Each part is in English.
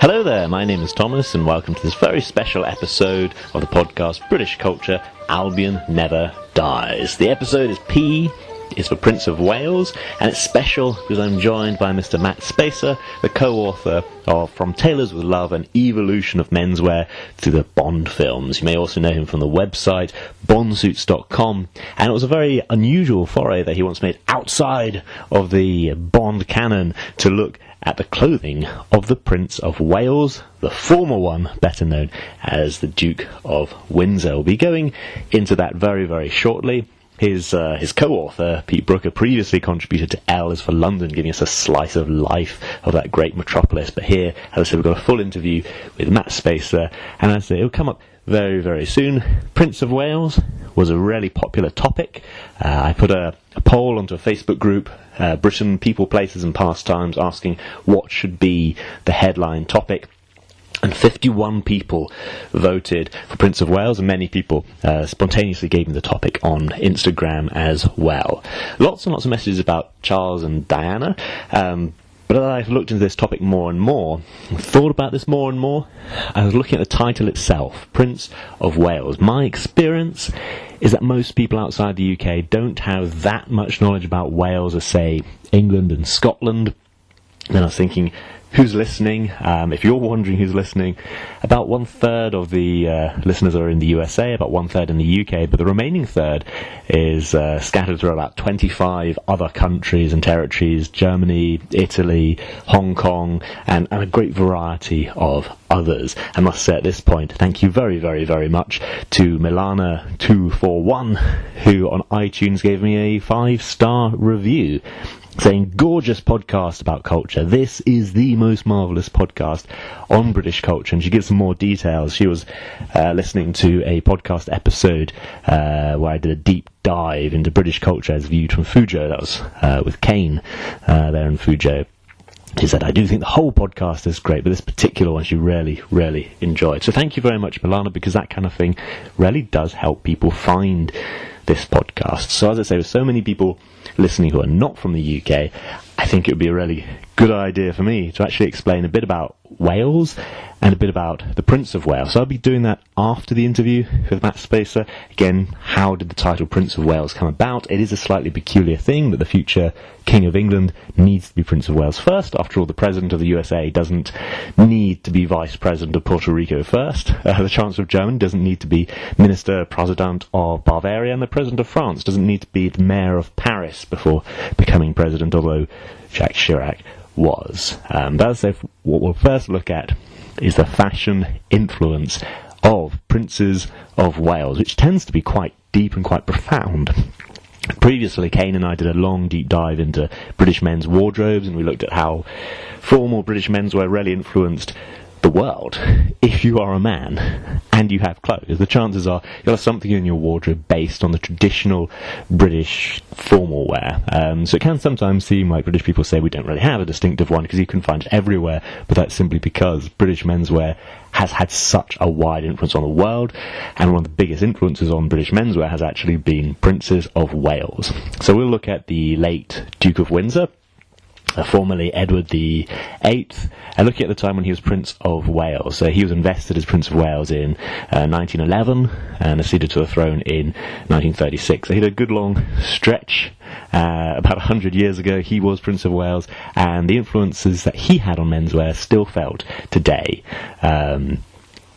Hello there, my name is Thomas and welcome to this very special episode of the podcast British Culture, Albion Never Dies. The episode is P is for Prince of Wales, and it's special because I'm joined by Mr. Matt Spacer, the co-author of From Tailors with Love, an evolution of menswear through the Bond films. You may also know him from the website bondsuits.com, and it was a very unusual foray that he once made outside of the Bond canon to look at the clothing of the Prince of Wales, the former one, better known as the Duke of Windsor. We'll be going into that very, very shortly. His co-author, Pete Brooker, previously contributed to L is for London, giving us a slice of life of that great metropolis. But here, as I said, we've got a full interview with Matt Spacer, and as I say, it'll come up very, very soon. Prince of Wales was a really popular topic. I put a poll onto a Facebook group, Britain, People, Places and Pastimes, asking what should be the headline topic. And 51 people voted for Prince of Wales, and many people spontaneously gave me the topic on Instagram as well. Lots and lots of messages about Charles and Diana, but as I've looked into this topic more and more, thought about this more and more, I was looking at the title itself, Prince of Wales. My experience is that most people outside the UK don't have that much knowledge about Wales as, say, England and Scotland. Then I was thinking, who's listening? If you're wondering who's listening, about 1/3 of the listeners are in the USA, about 1/3 in the UK, but the remaining third is scattered through about 25 other countries and territories, Germany, Italy, Hong Kong, and a great variety of others. I must say at this point, thank you very, very, very much to Milana241, who on iTunes gave me a 5-star review, saying, gorgeous podcast about culture. This is the most marvellous podcast on British culture. And she gives some more details. She was listening to a podcast episode where I did a deep dive into British culture as viewed from Fuzhou. That was with Kane there in Fuzhou. She said, I do think the whole podcast is great, but this particular one she really, really enjoyed. So thank you very much, Milana, because that kind of thing really does help people find this podcast. So as I say, with so many people listening who are not from the UK, I think it would be a really good idea for me to actually explain a bit about Wales and a bit about the Prince of Wales. So I'll be doing that after the interview with Matt Spacer. Again, how did the title Prince of Wales come about? It is a slightly peculiar thing that the future King of England needs to be Prince of Wales first. After all, the President of the USA doesn't need to be Vice President of Puerto Rico first. The Chancellor of Germany doesn't need to be Minister President of Bavaria, and the President of France doesn't need to be the Mayor of Paris before becoming President, although Jacques Chirac was. That's what we'll first look at is the fashion influence of Princes of Wales, which tends to be quite deep and quite profound. Previously, Kane and I did a long, deep dive into British men's wardrobes, and we looked at how formal British menswear really influenced the world. If you are a man and you have clothes, the chances are you'll have something in your wardrobe based on the traditional British formal wear. So it can sometimes seem like British people say we don't really have a distinctive one because you can find it everywhere, but that's simply because British menswear has had such a wide influence on the world, and one of the biggest influences on British menswear has actually been Princes of Wales. So we'll look at the late Duke of Windsor, formerly Edward the Eighth, and looking at the time when he was Prince of Wales. So he was invested as Prince of Wales in 1911 and acceded to the throne in 1936. So he had a good long stretch. About 100 years ago he was Prince of Wales, and the influences that he had on menswear still felt today.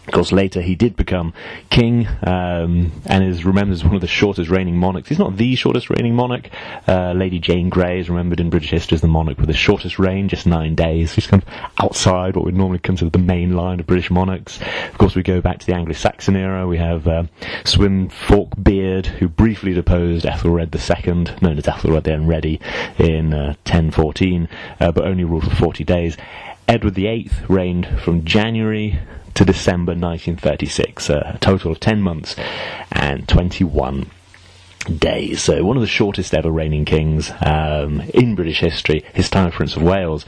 Of course, later he did become king, and is remembered as one of the shortest reigning monarchs. He's not the shortest reigning monarch. Lady Jane Grey is remembered in British history as the monarch with the shortest reign, just 9 days. He's kind of outside what we'd normally consider the main line of British monarchs. Of course, we go back to the Anglo-Saxon era. We have Swinfalk Beard, who briefly deposed Ethelred II, known as Ethelred the Unready, in 1014, but only ruled for 40 days. Edward VIII reigned from January to December 1936, a total of 10 months and 21 days. So one of the shortest ever reigning kings in British history. His time as Prince of Wales,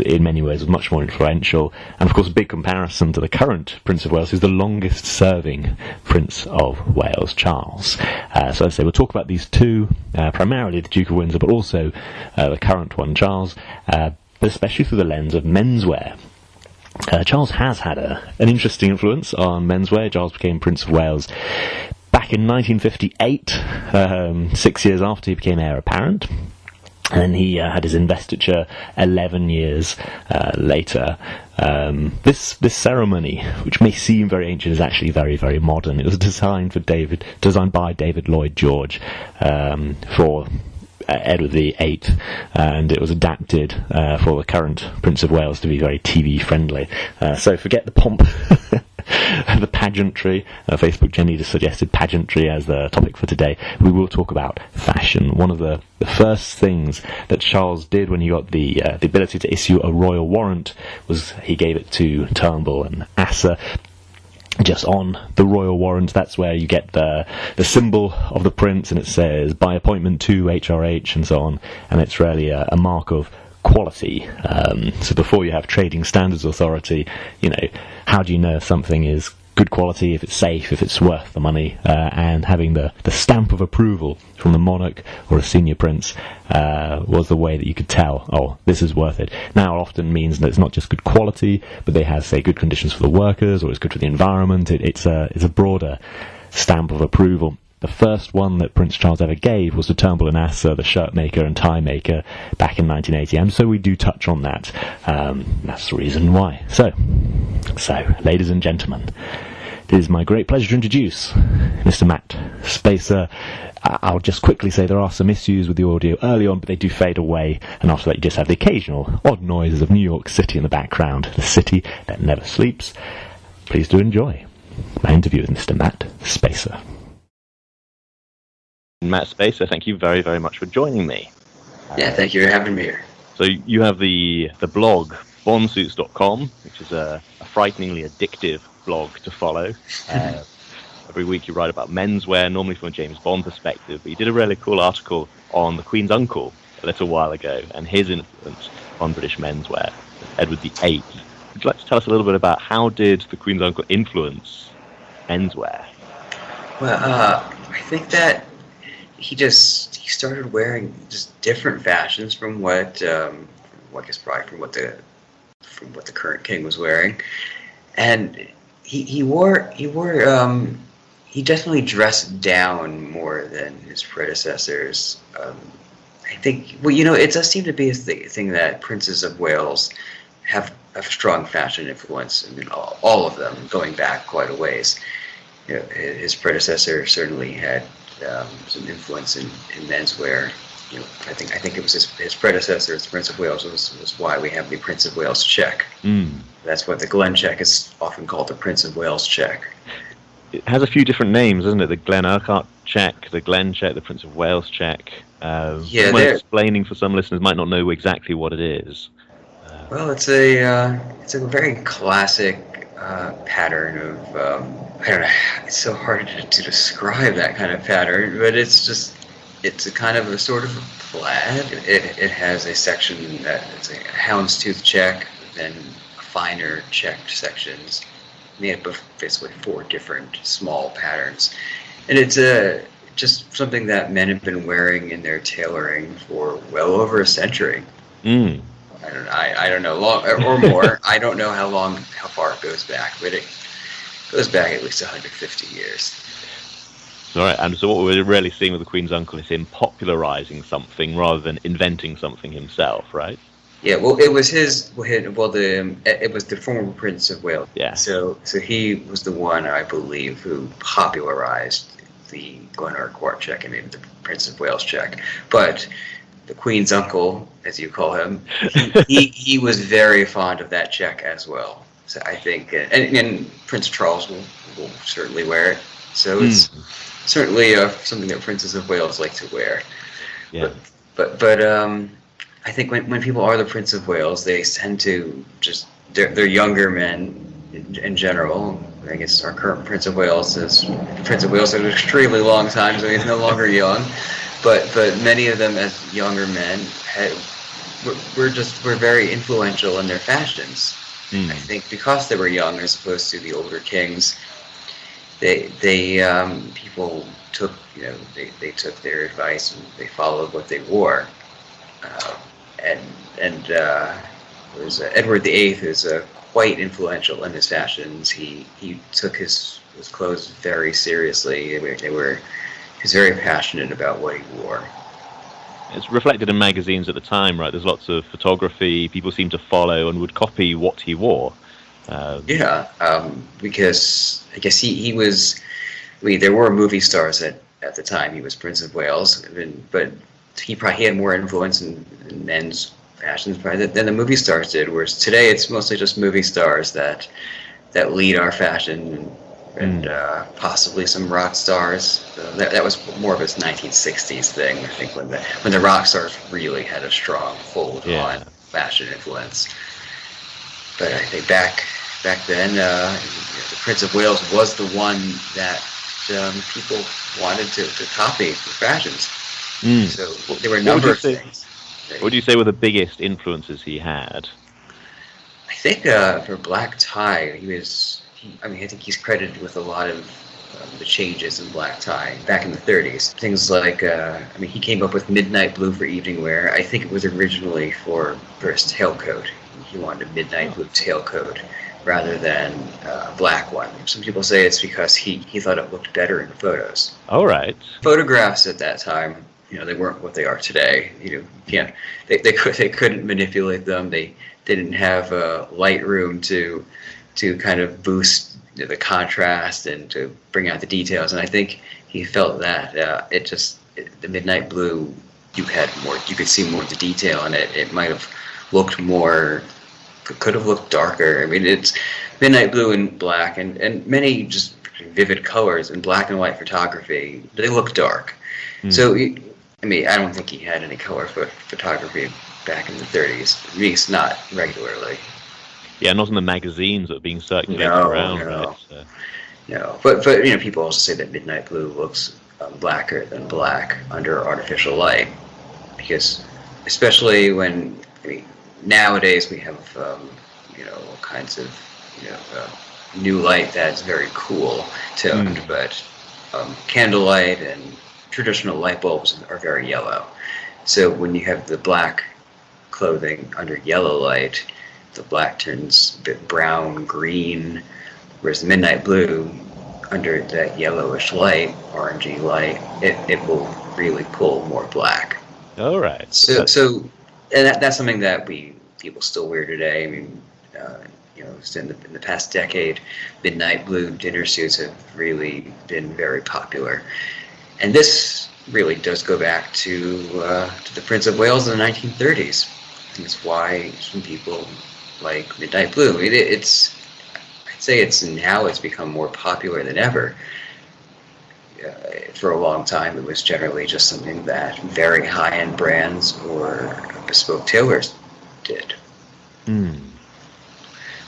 in many ways, was much more influential. And of course, a big comparison to the current Prince of Wales is the longest serving Prince of Wales, Charles. So as I say, we'll talk about these two, primarily the Duke of Windsor, but also the current one, Charles, but especially through the lens of menswear. Charles has had an interesting influence on menswear. Charles became Prince of Wales back in 1958, 6 years after he became heir apparent. And he had his investiture 11 years later. This ceremony, which may seem very ancient, is actually very, very modern. It was designed by David Lloyd George for Edward VIII, and it was adapted for the current Prince of Wales to be very TV friendly. So forget the pomp, the pageantry. Facebook Jenny just suggested pageantry as the topic for today. We will talk about fashion. One of the first things that Charles did when he got the ability to issue a royal warrant was he gave it to Turnbull and Asser. Just on the royal warrant, that's where you get the symbol of the prince, and it says by appointment to HRH and so on, and it's really a mark of quality. So before you have Trading Standards Authority, how do you know if something is good quality, if it's safe, if it's worth the money, and having the stamp of approval from the monarch or a senior prince was the way that you could tell, oh, this is worth it. Now it often means that it's not just good quality, but they have, say, good conditions for the workers, or it's good for the environment. It's a broader stamp of approval. The first one that Prince Charles ever gave was to Turnbull and Asser, the shirt maker and tie maker, back in 1980, and so we do touch on that. That's the reason why. So, ladies and gentlemen, it is my great pleasure to introduce Mr. Matt Spacer. I'll just quickly say there are some issues with the audio early on, but they do fade away, and after that you just have the occasional odd noises of New York City in the background, the city that never sleeps. Please do enjoy my interview with Mr. Matt Spacer. Matt Spacer, thank you very, very much for joining me. Yeah, thank you for having me here. So you have the blog bondsuits.com, which is a frighteningly addictive blog to follow. Every week you write about menswear, normally from a James Bond perspective, but you did a really cool article on the Queen's uncle a little while ago and his influence on British menswear, Edward VIII. Would you like to tell us a little bit about how did the Queen's uncle influence menswear? Well, I think that he started wearing just different fashions from what the current king was wearing, and he definitely dressed down more than his predecessors. I think, it does seem to be a thing that princes of Wales have a strong fashion influence. I mean, all of them, going back quite a ways. His predecessor certainly had some influence in menswear. I think it was his predecessor, the Prince of Wales, was why we have the Prince of Wales check. That's what the Glen check is often called, the Prince of Wales check. It has a few different names, doesn't it? The Glen Urquhart check, the Glen check, the Prince of Wales check. Explaining for some listeners might not know exactly what it is. Well, it's a very classic pattern of I don't know. It's so hard to describe that kind of pattern, but it's a kind of a sort of a plaid. It has a section that it's a houndstooth check, then finer checked sections, made up of basically 4 different small patterns, and it's just something that men have been wearing in their tailoring for well over a century. I don't know, long or more. I don't know how far it goes back, but it goes back at least 150 years. All right, and so what we're really seeing with the Queen's uncle is him popularising something rather than inventing something himself, right? Yeah, well, it was it was the former Prince of Wales. Yeah. So he was the one, I believe, who popularised the Glen Urquhart check and maybe the Prince of Wales check. But the Queen's uncle, as you call him, he was very fond of that check as well. So I think, and Prince Charles will certainly wear it. So it's certainly something that Princes of Wales like to wear. Yeah. But I think when people are the Prince of Wales, they tend to they're younger men in general. I guess our current Prince of Wales is Prince of Wales for an extremely long time, so he's no longer young. But many of them as younger men were very influential in their fashions. I think because they were young as opposed to the older kings, they people took they took their advice and they followed what they wore. It was Edward VIII, who's quite influential in his fashions. He took his clothes very seriously. He was very passionate about what he wore. It's reflected in magazines at the time, right? There's lots of photography. People seem to follow and would copy what he wore. Because I guess he was. There were movie stars at the time. He was Prince of Wales, but he had more influence in men's fashions probably than the movie stars did. Whereas today, it's mostly just movie stars that lead our fashion, and possibly some rock stars. That was more of a 1960s thing, I think, when the rock stars really had a strong hold on fashion influence. But I think back then, the Prince of Wales was the one that people wanted to copy for fashions. So there were a number of things. What would you say were the biggest influences he had? I think for black tie, I think he's credited with a lot of the changes in black tie back in the 30s. Things like, he came up with midnight blue for evening wear. I think it was originally for his tailcoat. He wanted a midnight blue tailcoat rather than a black one. Some people say it's because he thought it looked better in photos. All right. Photographs at that time, they weren't what they are today. They couldn't manipulate them. They didn't have Lightroom to kind of boost the contrast and to bring out the details. And I think he felt that the midnight blue, you could see more of the detail in it. It might have looked more, could have looked darker. I mean, it's midnight blue and black and many just vivid colors in black and white photography. They look dark. So, I don't think he had any color photography back in the 30s, at least not regularly. Yeah, not in the magazines that are being circulated around, right? So. No, but people also say that midnight blue looks blacker than black under artificial light, because especially when nowadays we have all kinds of new light that's very cool toned, but candlelight and traditional light bulbs are very yellow. So when you have the black clothing under yellow light, the black turns a bit brown, green, whereas the midnight blue, under that yellowish light, orangey light, it will really pull more black. All right. So that's something that people still wear today. I mean, in the past decade, midnight blue dinner suits have really been very popular, and this really does go back to the Prince of Wales in the 1930s. I think it's why some people like midnight blue. I'd say it's become more popular than ever. For a long time, it was generally just something that very high-end brands or bespoke tailors did.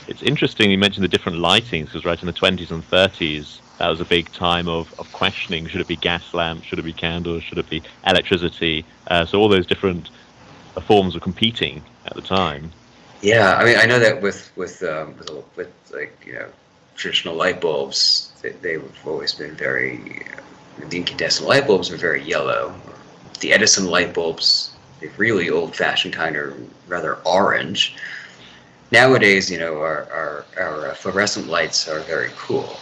It's interesting you mentioned the different lightings, because right in the 20s and 30s, that was a big time of questioning. Should it be gas lamps? Should it be candles? Should it be electricity? So all those different forms were competing at the time. Yeah, I know that with traditional light bulbs, they've always been very. The incandescent light bulbs are very yellow. The Edison light bulbs, the really old-fashioned kind, are rather orange. Nowadays, our fluorescent lights are very cool.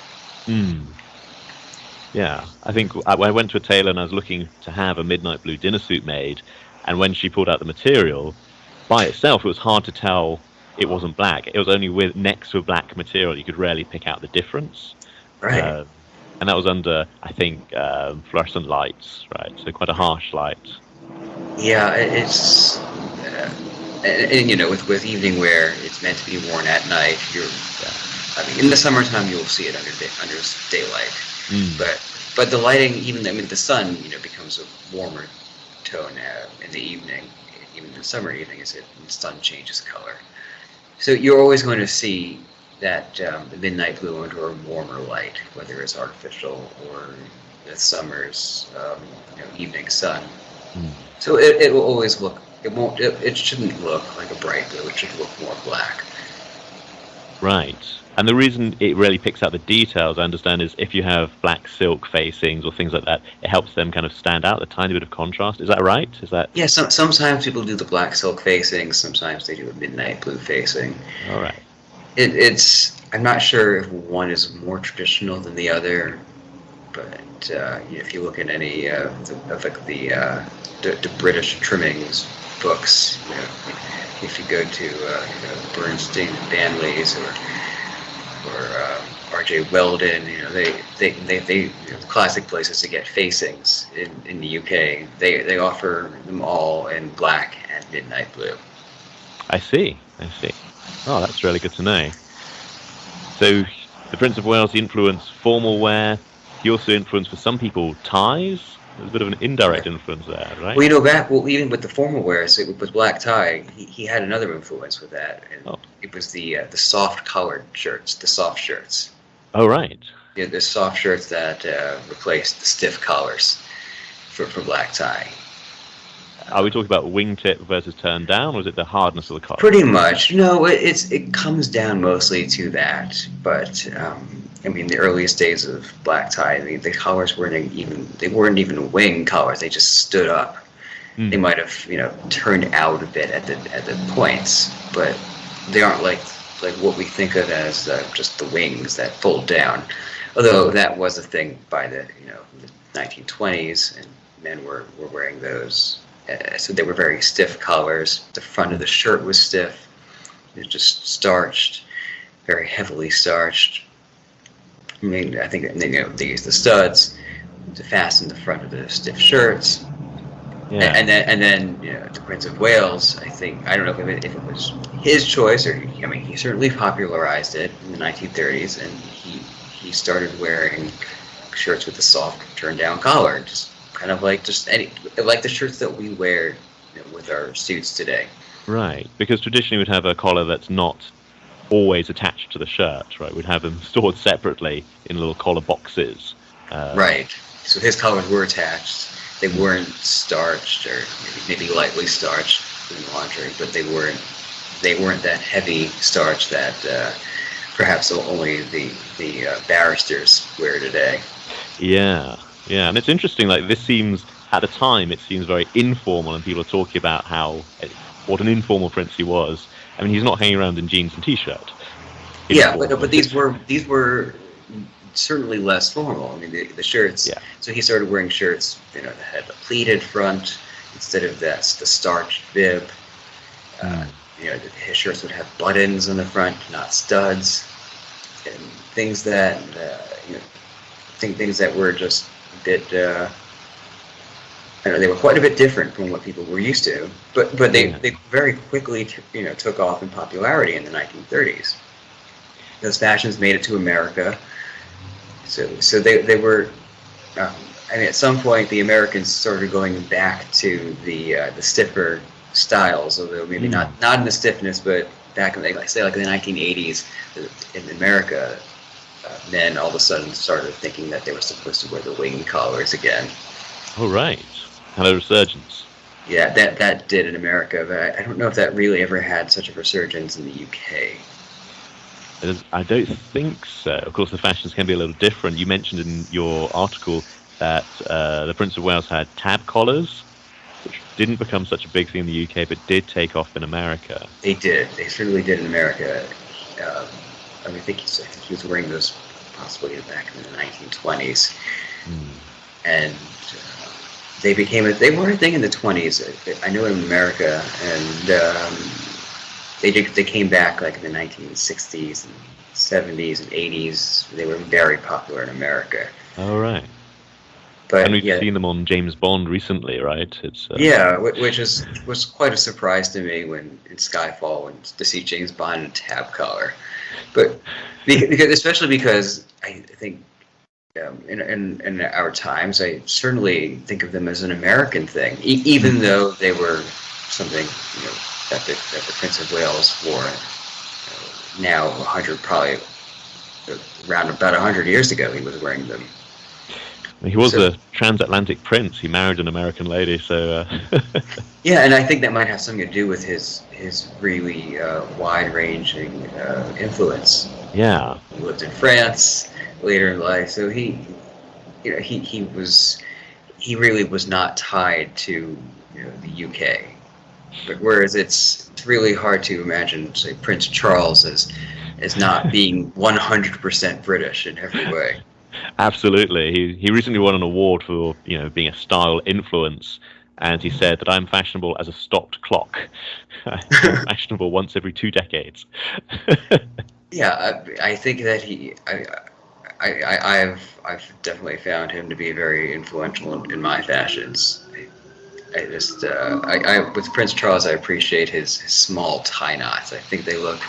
Yeah, I think I went to a tailor and I was looking to have a midnight blue dinner suit made, and when she pulled out the material, by itself it was hard to tell it wasn't black. It was only next to a black material you could rarely pick out the difference. Right. And that was under, I think, fluorescent lights, right? So quite a harsh light. Yeah, it's with evening wear, it's meant to be worn at night. In the summertime you'll see it under daylight, but the lighting, the sun, becomes a warmer tone in the evening. Even in the summer evening, the sun changes color. So you're always going to see that the midnight blue under a warmer light, whether it's artificial or the summer's evening sun. So it will always look. It shouldn't look like a bright blue. It should look more black. Right. And the reason it really picks out the details, I understand, is if you have black silk facings or things like that, it helps them kind of stand out, a tiny bit of contrast. Is that right? Yeah, sometimes people do the black silk facing, sometimes they do a midnight blue facing. All right. It's I'm not sure if one is more traditional than the other, but if you look at any of the British trimmings books, if you go to Bernstein and Banley's or R.J. Weldon, they classic places to get facings in the UK. They offer them all in black and midnight blue. I see. Oh, that's really good to know. So, the Prince of Wales influenced formal wear. He also influenced, for some people, ties. There's a bit of an indirect influence there, right? Well, even with the formal wear, so with black tie, he had another influence with that. And It was the soft collared shirts, the soft shirts. Oh, right. Yeah, the soft shirts that replaced the stiff collars for black tie. Are we talking about wingtip versus turned down, or is it the hardness of the collar? Pretty much. No, it comes down mostly to that. But the earliest days of black tie, the collars weren't even wing collars. They just stood up. They might have turned out a bit at the points, but they aren't like what we think of as just the wings that fold down. Although that was a thing by the 1920s, and men were wearing those. So they were very stiff collars. The front of the shirt was stiff. It was just starched, very heavily starched. I think they used the studs to fasten the front of the stiff shirts. Yeah. And then the Prince of Wales, I don't know if it was his choice, or he certainly popularized it in the 1930s, and he started wearing shirts with a soft turned down collar, just kind of like the shirts that we wear with our suits today. Right, because traditionally we'd have a collar that's not always attached to the shirt, right? We'd have them stored separately in little collar boxes. Right. So his collars were attached. They weren't starched, or maybe lightly starched in laundry, but they weren't that heavy starch that perhaps only the barristers wear today. Yeah, and it's interesting. Like, this seems, at the time, it seems very informal, and people are talking about what an informal prince he was. He's not hanging around in jeans and t-shirt. Yeah, but these were certainly less formal. The shirts. Yeah. So he started wearing shirts, that had a pleated front instead of the starched bib. His shirts would have buttons on the front, not studs, and things that things that were just a bit. They were quite a bit different from what people were used to, but they very quickly took off in popularity in the 1930s. Those fashions made it to America. So they were. At some point, the Americans started going back to the stiffer styles, although maybe not in the stiffness, but back in the 1980s in America, men all of a sudden started thinking that they were supposed to wear the wing collars again. Oh, right. Had a resurgence. Yeah, that did in America, but I don't know if that really ever had such a resurgence in the UK. I don't think so. Of course, the fashions can be a little different. You mentioned in your article that the Prince of Wales had tab collars, which didn't become such a big thing in the UK, but did take off in America. They did. They certainly did in America. I think he was wearing those possibly back in the 1920s, and they were a thing in the 20s. I know in America, and they came back like in the 1960s and 70s and 80s. They were very popular in America. Oh, right. But, and we've seen them on James Bond recently, right? It's which was quite a surprise to me when in Skyfall to see James Bond in a tab collar. But especially because I think in our times, I certainly think of them as an American thing, even though they were something that the Prince of Wales wore now probably around about 100 years ago. He was wearing them. He was a transatlantic prince. He married an American lady, so. Yeah, and I think that might have something to do with his really wide-ranging influence. Yeah. He lived in France later in life, so he really was not tied to the UK. But whereas it's really hard to imagine, say, Prince Charles as as not being 100% British in every way. Absolutely. He recently won an award for being a style influence, and he said that I'm fashionable as a stopped clock. I'm fashionable once every 2 decades. Yeah, I think that I've definitely found him to be very influential in my fashions. I just with Prince Charles, I appreciate his small tie knots. I think they look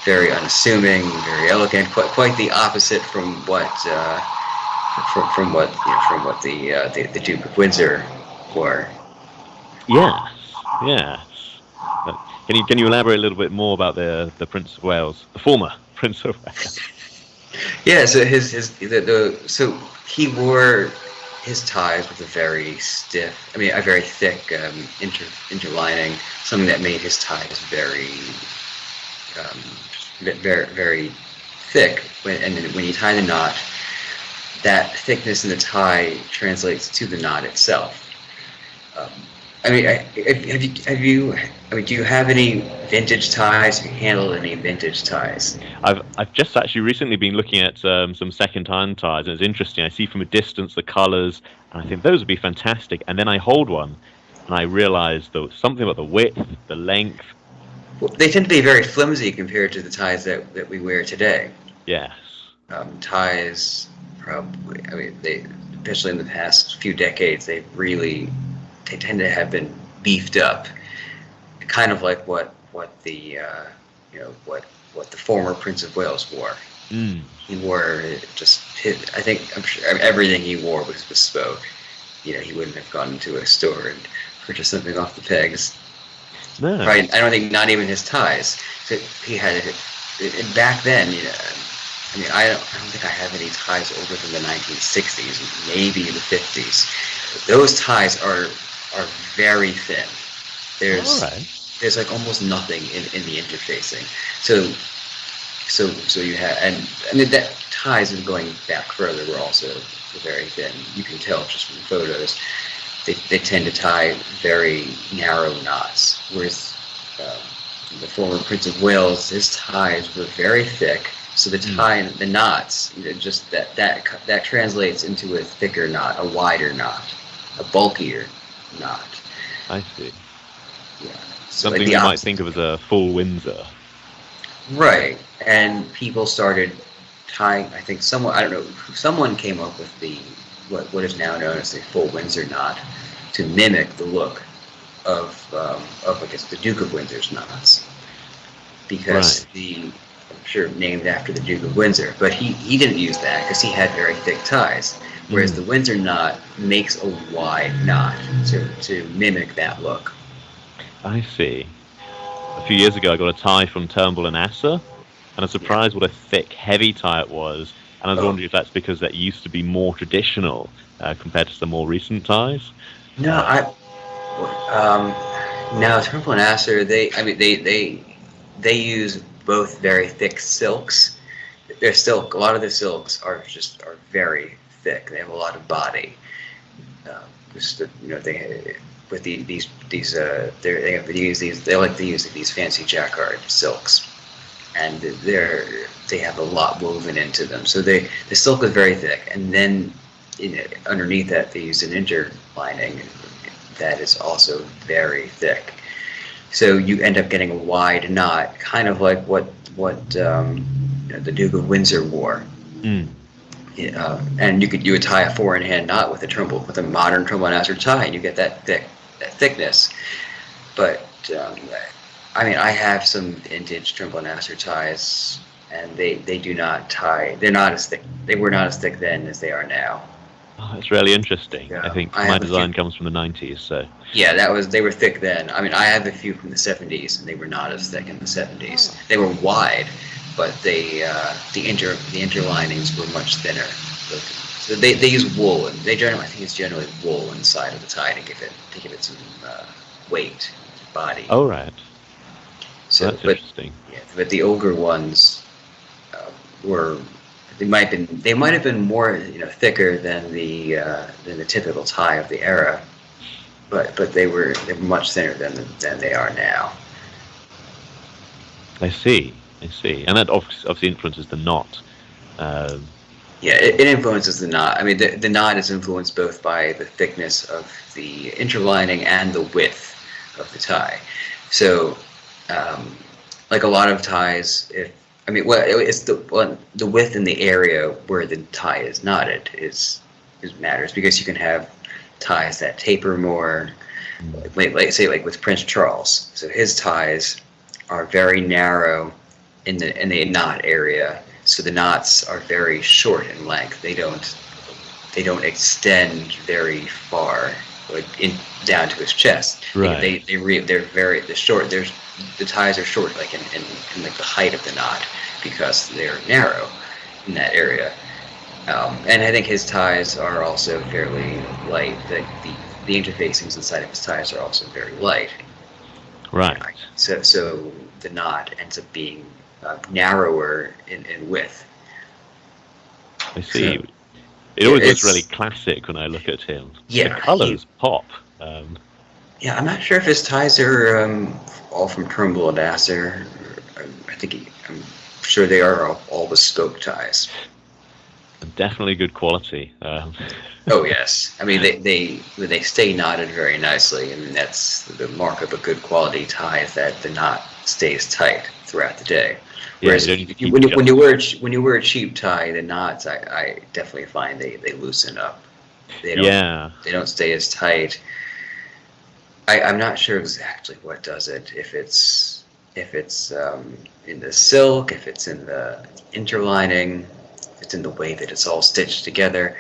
very unassuming, very elegant, quite the opposite from what the Duke of Windsor wore. Yes, yes. Can you elaborate a little bit more about the Prince of Wales, the former Prince of Wales? Yeah, so so he wore his ties with a very thick interlining, something that made his ties very very thick. And then when you tie the knot, that thickness in the tie translates to the knot itself. Do you have any vintage ties? Have you handled any vintage ties? I've just actually recently been looking at some second-hand ties, and it's interesting. I see from a distance the colours, and I think those would be fantastic. And then I hold one, and I realise something about the width, the length. Well, they tend to be very flimsy compared to the ties that we wear today. Yes. Ties, probably. Especially in the past few decades, they tend to have been beefed up, kind of like what the former Prince of Wales wore. Mm. He wore I'm sure everything he wore was bespoke. He wouldn't have gone into a store and purchased something off the pegs. No. Right. I don't think not even his ties. So he had it back then. I don't think I have any ties older than the 1960s, maybe the 50s. Those ties are very thin. There's like almost nothing in the interfacing. So you have, and that ties and going back further were also very thin. You can tell just from photos. They tend to tie very narrow knots, whereas the former Prince of Wales, his ties were very thick. So the tie, the knots, just that translates into a thicker knot, a wider knot, a bulkier knot. I see. Yeah. Something you might think of as a full Windsor. Right. And people started tying, I think someone came up with what is now known as the full Windsor knot to mimic the look of I guess the Duke of Windsor's knots. Because I'm sure named after the Duke of Windsor, but he didn't use that because he had very thick ties. Whereas the Windsor knot makes a wide knot to mimic that look. I see. A few years ago, I got a tie from Turnbull and Asser, and I was surprised what a thick, heavy tie it was. And I was wondering if that's because that used to be more traditional compared to some more recent ties. No, Turnbull and Asser, they use both very thick silks. A lot of the silks are very thick. They have a lot of body. They like to use these fancy jacquard silks, and they have a lot woven into them. So the silk is very thick, and then underneath that they use an interlining that is also very thick. So you end up getting a wide knot, kind of like what the Duke of Windsor wore. Mm. And you would tie a 4-in-hand knot with a modern Turnbull and Asser tie, and you get that thickness. But I have some vintage Turnbull and Asser ties, and they do not tie. They're not as thick. They were not as thick then as they are now. Oh, that's really interesting. Yeah, I think my design comes from the 90s, so. Yeah, they were thick then. I have a few from the 70s, and they were not as thick in the 70s. Oh. They were wide, but the interlinings were much thinner. So they use wool, and I think it's generally wool inside of the tie to give it some weight, body. Oh, right. So that's interesting. Yeah, but the older ones they might have been more thicker than the typical tie of the era, but they were much thinner than they are now. I see. I see. And that obviously influences the knot. Um, Yeah, it influences the knot. I mean, the knot is influenced both by the thickness of the interlining and the width of the tie. So, like a lot of ties, it's the width in the area where the tie is knotted is matters, because you can have ties that taper more. Like say like with Prince Charles, so his ties are very narrow in the knot area. So the knots are very short in length. They don't extend very far, like down to his chest. Right. They're very short. The ties are short, like in like the height of the knot, because they're narrow in that area. And I think his ties are also fairly light. The interfacings inside of his ties are also very light. Right. So the knot ends up being narrower in width. I see. So, it always looks really classic when I look at him. Yeah, the colours pop. Yeah, I'm not sure if his ties are all from Trimble and Asser. I'm sure they are all bespoke ties. Definitely good quality. Oh yes, I mean they stay knotted very nicely, and that's the mark of a good quality tie, is that the knot stays tight throughout the day. Yeah, Whereas when you wear a cheap tie, the knots I definitely find they loosen up. They don't stay as tight. I'm not sure exactly what does it. If it's in the silk, if it's in the interlining, if it's in the way that it's all stitched together.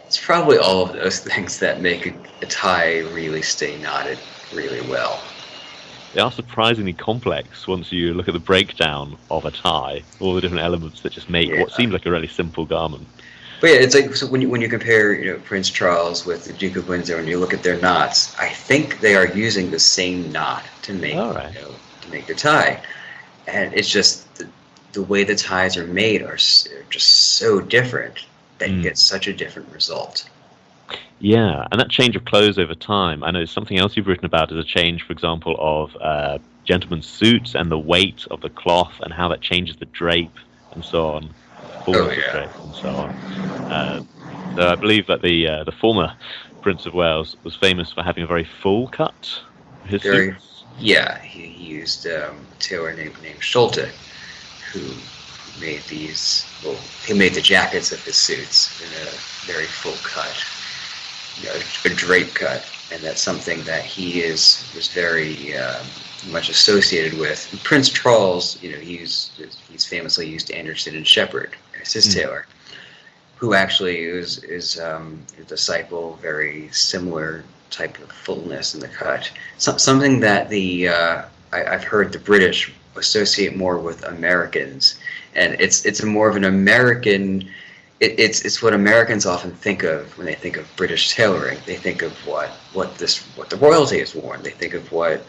It's probably all of those things that make a tie really stay knotted really well. They are surprisingly complex once you look at the breakdown of a tie, all the different elements that just make what seems like a really simple garment. But yeah, it's like, so when you compare Prince Charles with the Duke of Windsor, and you look at their knots, I think they are using the same knot to make to make their tie, and it's just the way the ties are made are just so different that you get such a different result. Yeah, and that change of clothes over time, I know something else you've written about is a change, for example, of gentlemen's suits and the weight of the cloth and how that changes the drape and so on. Drape and so on. So I believe that the former Prince of Wales was famous for having a very full cut for his suits. Yeah, he used a tailor named Schulte, who made these. Well, he made the jackets of his suits in a very full cut, a drape cut, and that's something that he was very much associated with. And Prince Charles, he's famously used Anderson and Shepherd as his tailor, who actually is a disciple, very similar type of fullness in the cut. Something that I've heard the British associate more with Americans, and it's more of an American. It's what Americans often think of when they think of British tailoring. They think of what the royalty has worn. They think of what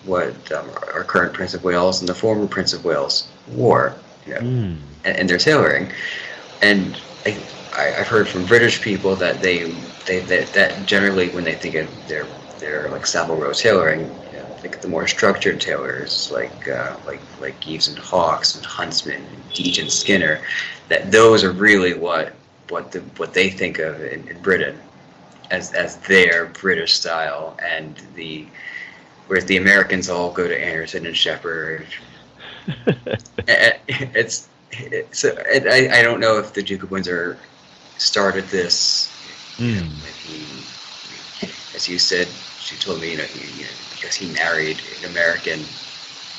our current Prince of Wales and the former Prince of Wales wore, and their tailoring. And I've heard from British people that that generally when they think of their like Savile Row tailoring, think of the more structured tailors like Eaves and Hawkes and Huntsman, and Deach and Skinner. That those are really what they think of in Britain as their British style, and whereas the Americans all go to Anderson and Shepherd. I don't know if the Duke of Windsor started this. As you said, she told me, because he married an American,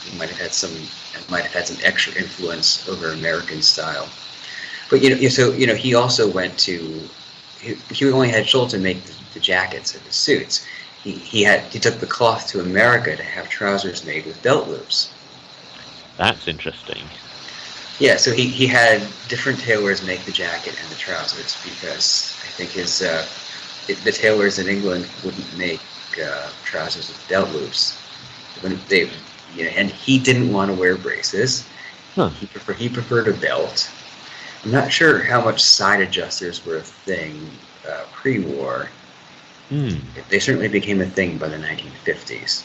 he might have had some extra influence over American style. But he also went to. He only had Schulte make the jackets of his suits. He took the cloth to America to have trousers made with belt loops. That's interesting. Yeah, so he had different tailors make the jacket and the trousers, because I think the tailors in England wouldn't make trousers with belt loops. And he didn't want to wear braces. Huh. He preferred a belt. I'm not sure how much side adjusters were a thing pre-war. They certainly became a thing by the 1950s.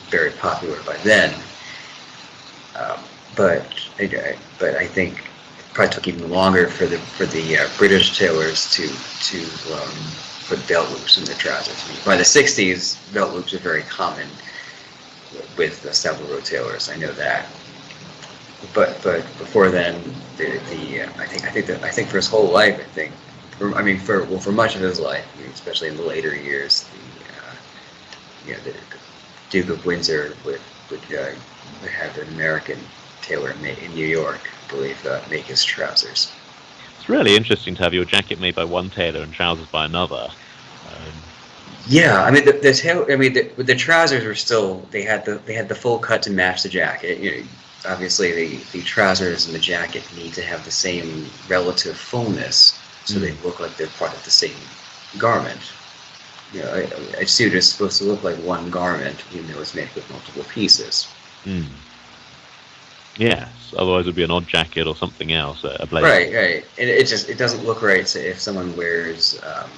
Very popular by then. but I think it probably took even longer for the British tailors to put belt loops in their trousers. I mean, by the 60s, belt loops are very common with savile row tailors. I know that. But before then, I think for his whole life, for much of his life, especially in the later years, the Duke of Windsor would have an American tailor in New York, I believe, make his trousers. It's really interesting to have your jacket made by one tailor and trousers by another. Yeah, I mean the trousers were still they had the full cut to match the jacket. Obviously the trousers and the jacket need to have the same relative fullness, so they look like they're part of the same garment. A suit is supposed to look like one garment, even though it's made with multiple pieces. Yes, otherwise it would be an odd jacket or something else, a blazer. Right. And it doesn't look right. So if someone wears a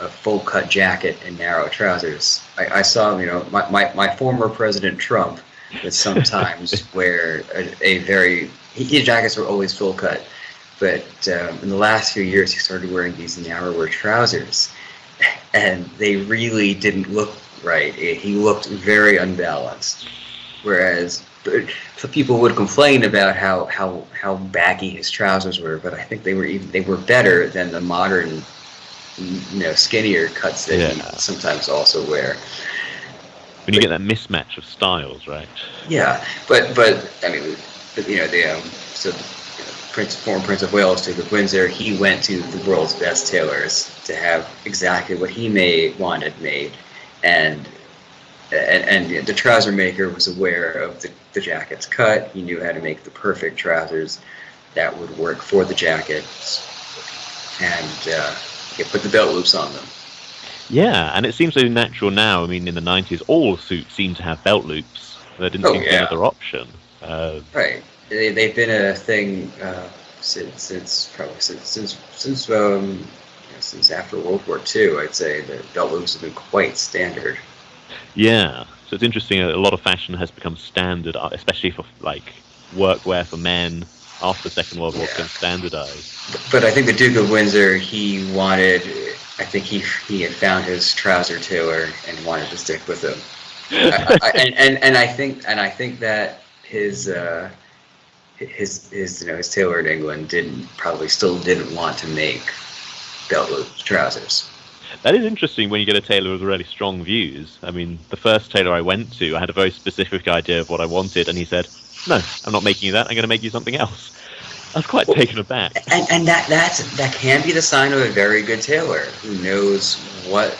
full cut jacket and narrow trousers, I saw my former President Trump would sometimes wear his jackets were always full cut, but in the last few years he started wearing these narrower trousers, and they really didn't look right. He looked very unbalanced, whereas people would complain about how baggy his trousers were, but I think they were better than the modern skinnier cuts that he sometimes also wear. When you get that mismatch of styles, right? Yeah, but I mean, former Prince of Wales, Duke of Windsor, he went to the world's best tailors to have exactly what he wanted made, and the trouser maker was aware of the jacket's cut. He knew how to make the perfect trousers that would work for the jackets, and put the belt loops on them. Yeah, and it seems so natural now. I mean, in the 90s, all suits seem to have belt loops. There didn't seem to be another option. Right. They've been a thing since after World War II. I'd say that belt loops have been quite standard. Yeah, so it's interesting. A lot of fashion has become standard, especially for workwear for men. After the Second World War, became standardized. But I think the Duke of Windsor, I think he had found his trouser tailor and wanted to stick with him. And I think that his tailor in England probably still didn't want to make belt loop trousers. That is interesting when you get a tailor with really strong views. I mean, the first tailor I went to, I had a very specific idea of what I wanted, and he said, "No, I'm not making you that. I'm going to make you something else." I was quite taken aback. And that can be the sign of a very good tailor who knows what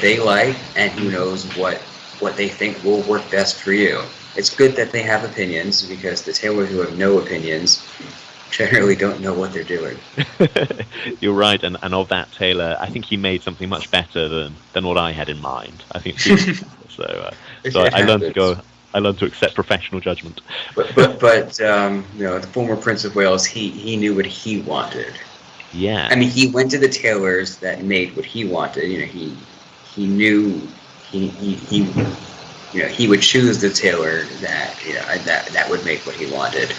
they like and who knows what they think will work best for you. It's good that they have opinions, because the tailors who have no opinions generally don't know what they're doing. You're right, and of that tailor, I think he made something much better than what I had in mind. I think so. I learned to accept professional judgment. But the former Prince of Wales, he knew what he wanted. Yeah. I mean, he went to the tailors that made what he wanted. He knew he would choose the tailor that would make what he wanted,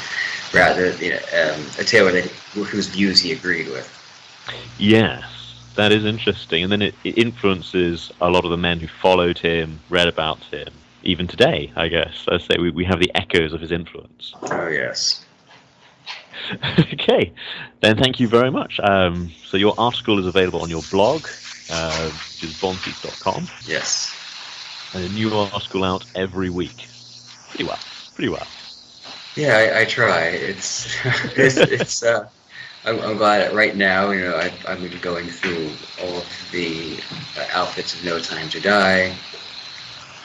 rather a tailor whose views he agreed with. Yes, that is interesting, and then it influences a lot of the men who followed him, read about him. Even today, I guess. I say we have the echoes of his influence. Oh, yes. Okay, then thank you very much. So your article is available on your blog, which is bonseats.com. Yes. And a new article out every week. Pretty well. Yeah, I try. It's I'm glad right now, I've been going through all of the outfits of No Time to Die.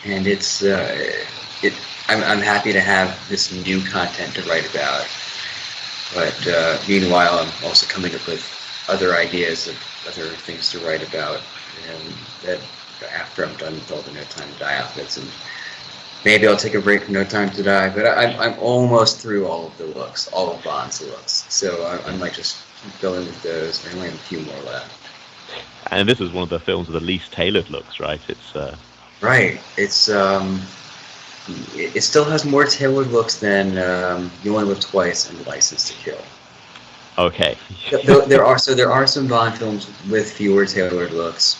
And I'm happy to have this new content to write about. But meanwhile, I'm also coming up with other ideas of other things to write about. And that after I'm done with all the No Time to Die outfits, and maybe I'll take a break from No Time to Die. But I'm almost through all of the looks, all of Bond's looks. So I might just go in with those. I only have a few more left. And this is one of the films with the least tailored looks, right? It's right. It's it still has more tailored looks than You Only Live Twice and License to Kill. Okay. there are some Bond films with fewer tailored looks.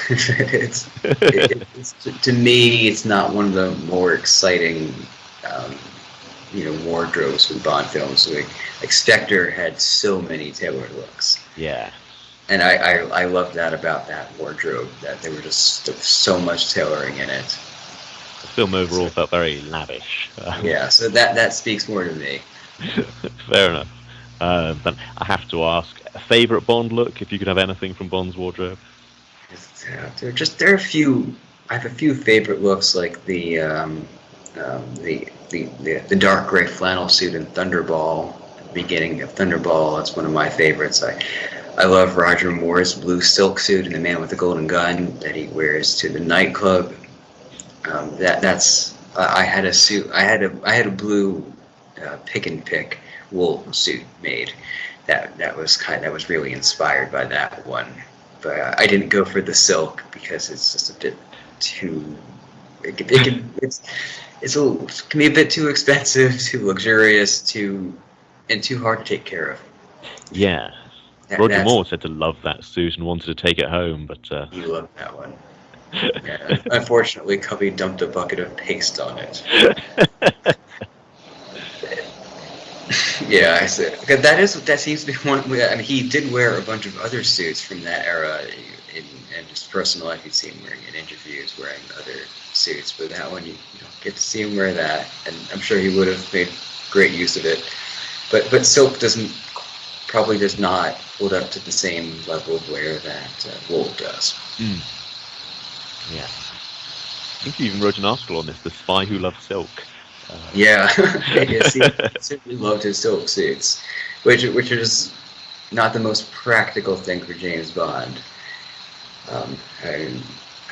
it's to me, it's not one of the more exciting, wardrobes with Bond films. Like Spectre had so many tailored looks. Yeah. And I love that about that wardrobe, that there were just so much tailoring in it. The film overall felt very lavish. Yeah, so that speaks more to me. Fair enough. But I have to ask, a favourite Bond look, if you could have anything from Bond's wardrobe? There are a few. I have a few favorite looks, like the dark gray flannel suit in Thunderball. At the beginning of Thunderball, that's one of my favorites. I love Roger Moore's blue silk suit in The Man with the Golden Gun that he wears to the nightclub. I had a suit. I had a blue pick and pick wool suit made. That was really inspired by that one. But I didn't go for the silk because it's just a bit too. It can be a bit too expensive, too luxurious, and too hard to take care of. Yeah. Roger Moore said to love that suit and wanted to take it home, but he loved that one. Yeah, unfortunately, Cubby dumped a bucket of paste on it. Yeah, I said that seems to be one. I mean, he did wear a bunch of other suits from that era in his personal life. You'd see him wearing in interviews, wearing other suits, but that one you don't get to see him wear that, and I'm sure he would have made great use of it. But silk probably does not hold up to the same level of wear that wool does. Mm. Yeah, I think he even wrote an article on this, The Spy Who Loved Silk. Yeah, yes, he certainly loved his silk suits, which is not the most practical thing for James Bond. I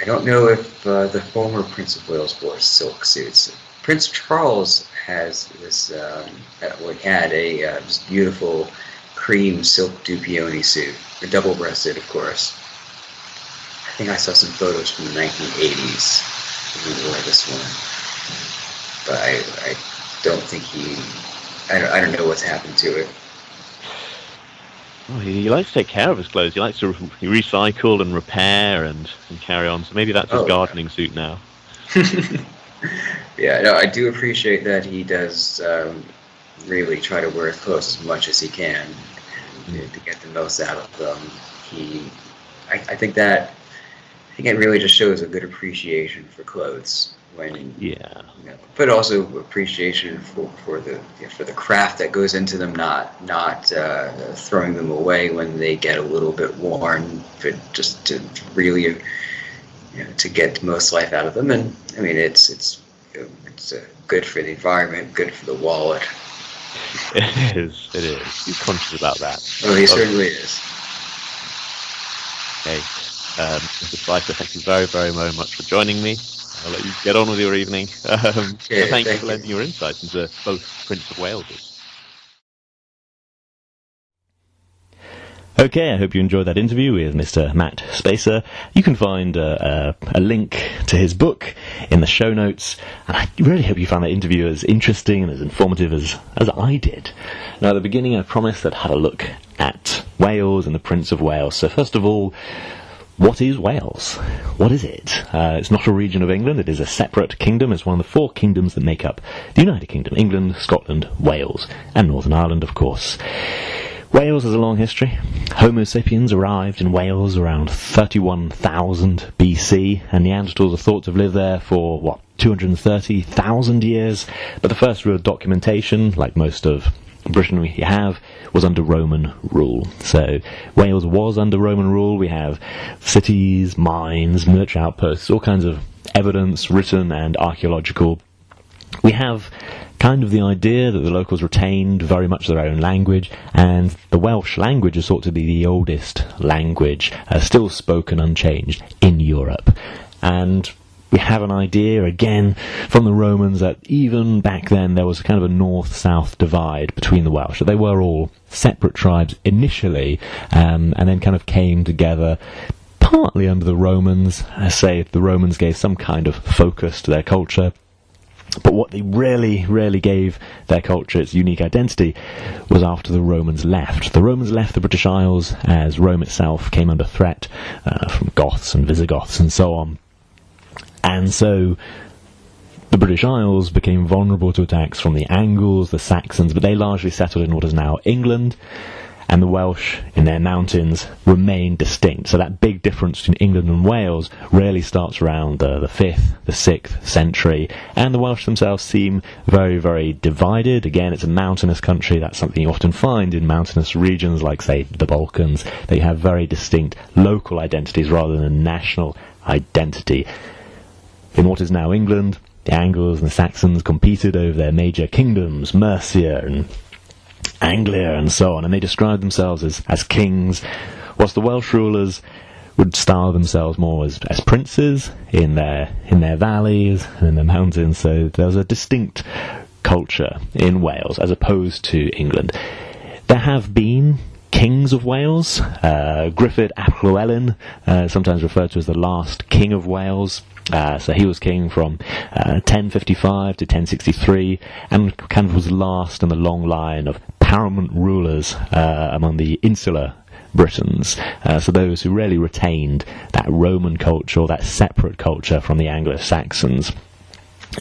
don't know if the former Prince of Wales wore silk suits. Prince Charles has this had a this beautiful cream silk Dupioni suit, a double-breasted, of course. I think I saw some photos from the 1980s when he wore this one. But I don't think I don't know what's happened to it. Oh, he likes to take care of his clothes. He likes to recycle and repair and carry on. So maybe that's his gardening suit now. Yeah, no, I do appreciate that he does really try to wear his clothes as much as he can to get the most out of them. I think it really just shows a good appreciation for clothes. But also appreciation for the craft that goes into them, not throwing them away when they get a little bit worn, but just to really to get the most life out of them. And I mean, it's good for the environment, good for the wallet. It is. He's conscious about that. Oh, he certainly is. Okay, Mr. Spicer, thank you very, very, very much for joining me. I'll let you get on with your evening. Thank you for lending your insights into both Prince of Wales. Okay, I hope you enjoyed that interview with Mr. Matt Spacer. You can find a link to his book in the show notes, and I really hope you found that interview as interesting and as informative as I did. Now, at the beginning, I promised that I'd have a look at Wales and the Prince of Wales. So first of all, what is Wales? What is it? It's not a region of England. It is a separate kingdom. It's one of the 4 kingdoms that make up the United Kingdom: England, Scotland, Wales, and Northern Ireland, of course. Wales has a long history. Homo sapiens arrived in Wales around 31,000 BC, and Neanderthals are thought to have lived there for, 230,000 years? But the first real documentation, like most of Britain we have, was under Roman rule. So Wales was under Roman rule. We have cities, mines, military outposts, all kinds of evidence, written and archaeological. We have kind of the idea that the locals retained very much their own language, and the Welsh language is thought to be the oldest language still spoken unchanged in Europe. And we have an idea, again, from the Romans that even back then there was kind of a north-south divide between the Welsh, that they were all separate tribes initially, and then kind of came together partly under the Romans. I say the Romans gave some kind of focus to their culture. But what they really gave their culture its unique identity was after the Romans left. The Romans left the British Isles as Rome itself came under threat from Goths and Visigoths and so on. And so the British Isles became vulnerable to attacks from the Angles, the Saxons, but they largely settled in what is now England. And the Welsh, in their mountains, remain distinct. So that big difference between England and Wales really starts around the 5th, the 6th century. And the Welsh themselves seem very divided. Again, it's a mountainous country. That's something you often find in mountainous regions like, say, the Balkans. They have very distinct local identities rather than a national identity. In what is now England, the Angles and the Saxons competed over their major kingdoms, Mercia and Anglia and so on, and they described themselves as kings, whilst the Welsh rulers would style themselves more as princes in their valleys and in their mountains. So there was a distinct culture in Wales as opposed to England. There have been kings of Wales. Griffith ap Llywelyn, sometimes referred to as the last king of Wales. So he was king from 1055 to 1063 and kind of was last in the long line of paramount rulers among the insular Britons, so those who really retained that Roman culture or that separate culture from the Anglo-Saxons.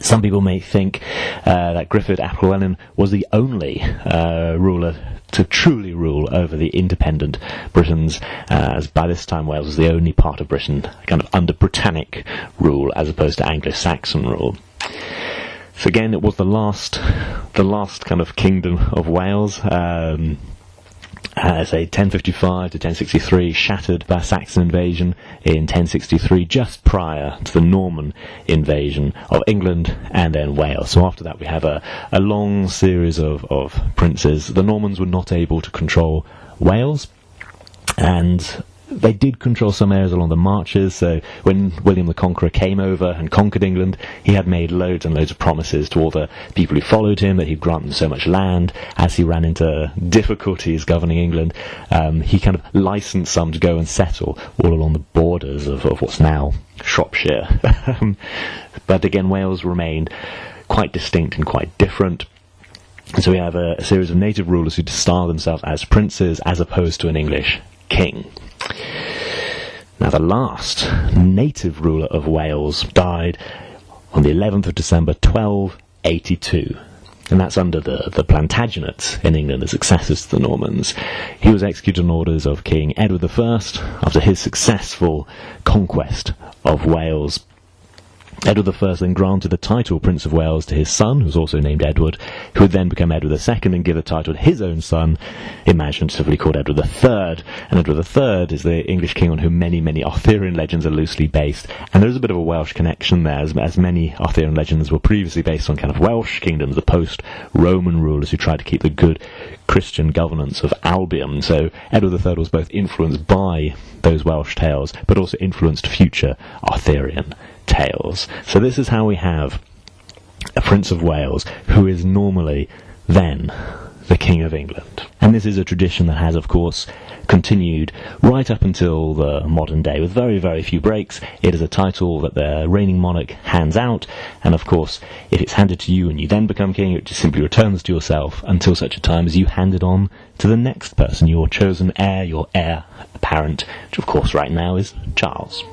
Some people may think that Griffith ap Llywelyn was the only ruler to truly rule over the independent Britons, as by this time Wales was the only part of Britain kind of under Britannic rule as opposed to Anglo-Saxon rule. So again, it was the last kind of kingdom of Wales. Say 1055 to 1063, shattered by Saxon invasion in 1063, just prior to the Norman invasion of England and then Wales. So after that we have a long series of princes. The Normans were not able to control Wales, and they did control some areas along the marches. So when William the Conqueror came over and conquered England, he had made loads and loads of promises to all the people who followed him that he'd grant them so much land. As he ran into difficulties governing England, he kind of licensed some to go and settle all along the borders of what's now Shropshire. But again, Wales remained quite distinct and quite different. And so we have a series of native rulers who style themselves as princes as opposed to an English king. Now, the last native ruler of Wales died on the 11th of December 1282, and that's under the Plantagenates in England, the successors to the Normans. He was executed on orders of King Edward I after his successful conquest of Wales. Edward I then granted the title Prince of Wales to his son, who was also named Edward, who would then become Edward II and give the title to his own son, imaginatively called Edward III. And Edward III is the English king on whom many Arthurian legends are loosely based. And there is a bit of a Welsh connection there, as many Arthurian legends were previously based on kind of Welsh kingdoms, the post-Roman rulers who tried to keep the good Christian governance of Albion. So Edward III was both influenced by those Welsh tales, but also influenced future Arthurian tales. So this is how we have a Prince of Wales who is normally then the King of England. And this is a tradition that has, of course, continued right up until the modern day, with very few breaks. It is a title that the reigning monarch hands out, and of course, if it's handed to you and you then become king, it just simply returns to yourself until such a time as you hand it on to the next person, your chosen heir, your heir apparent, which of course right now is Charles.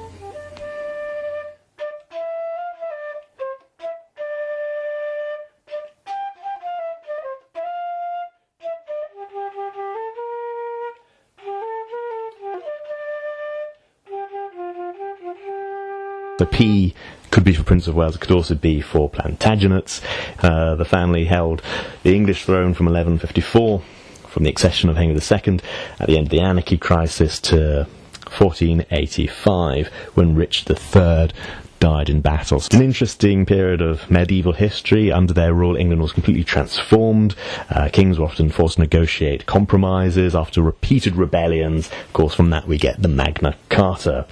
The P could be for Prince of Wales, it could also be for Plantagenates. The family held the English throne from 1154, from the accession of Henry II at the end of the Anarchy Crisis to 1485, when Richard III died in battle. It's an interesting period of medieval history. Under their rule, England was completely transformed. Kings were often forced to negotiate compromises after repeated rebellions. Of course, from that we get the Magna Carta.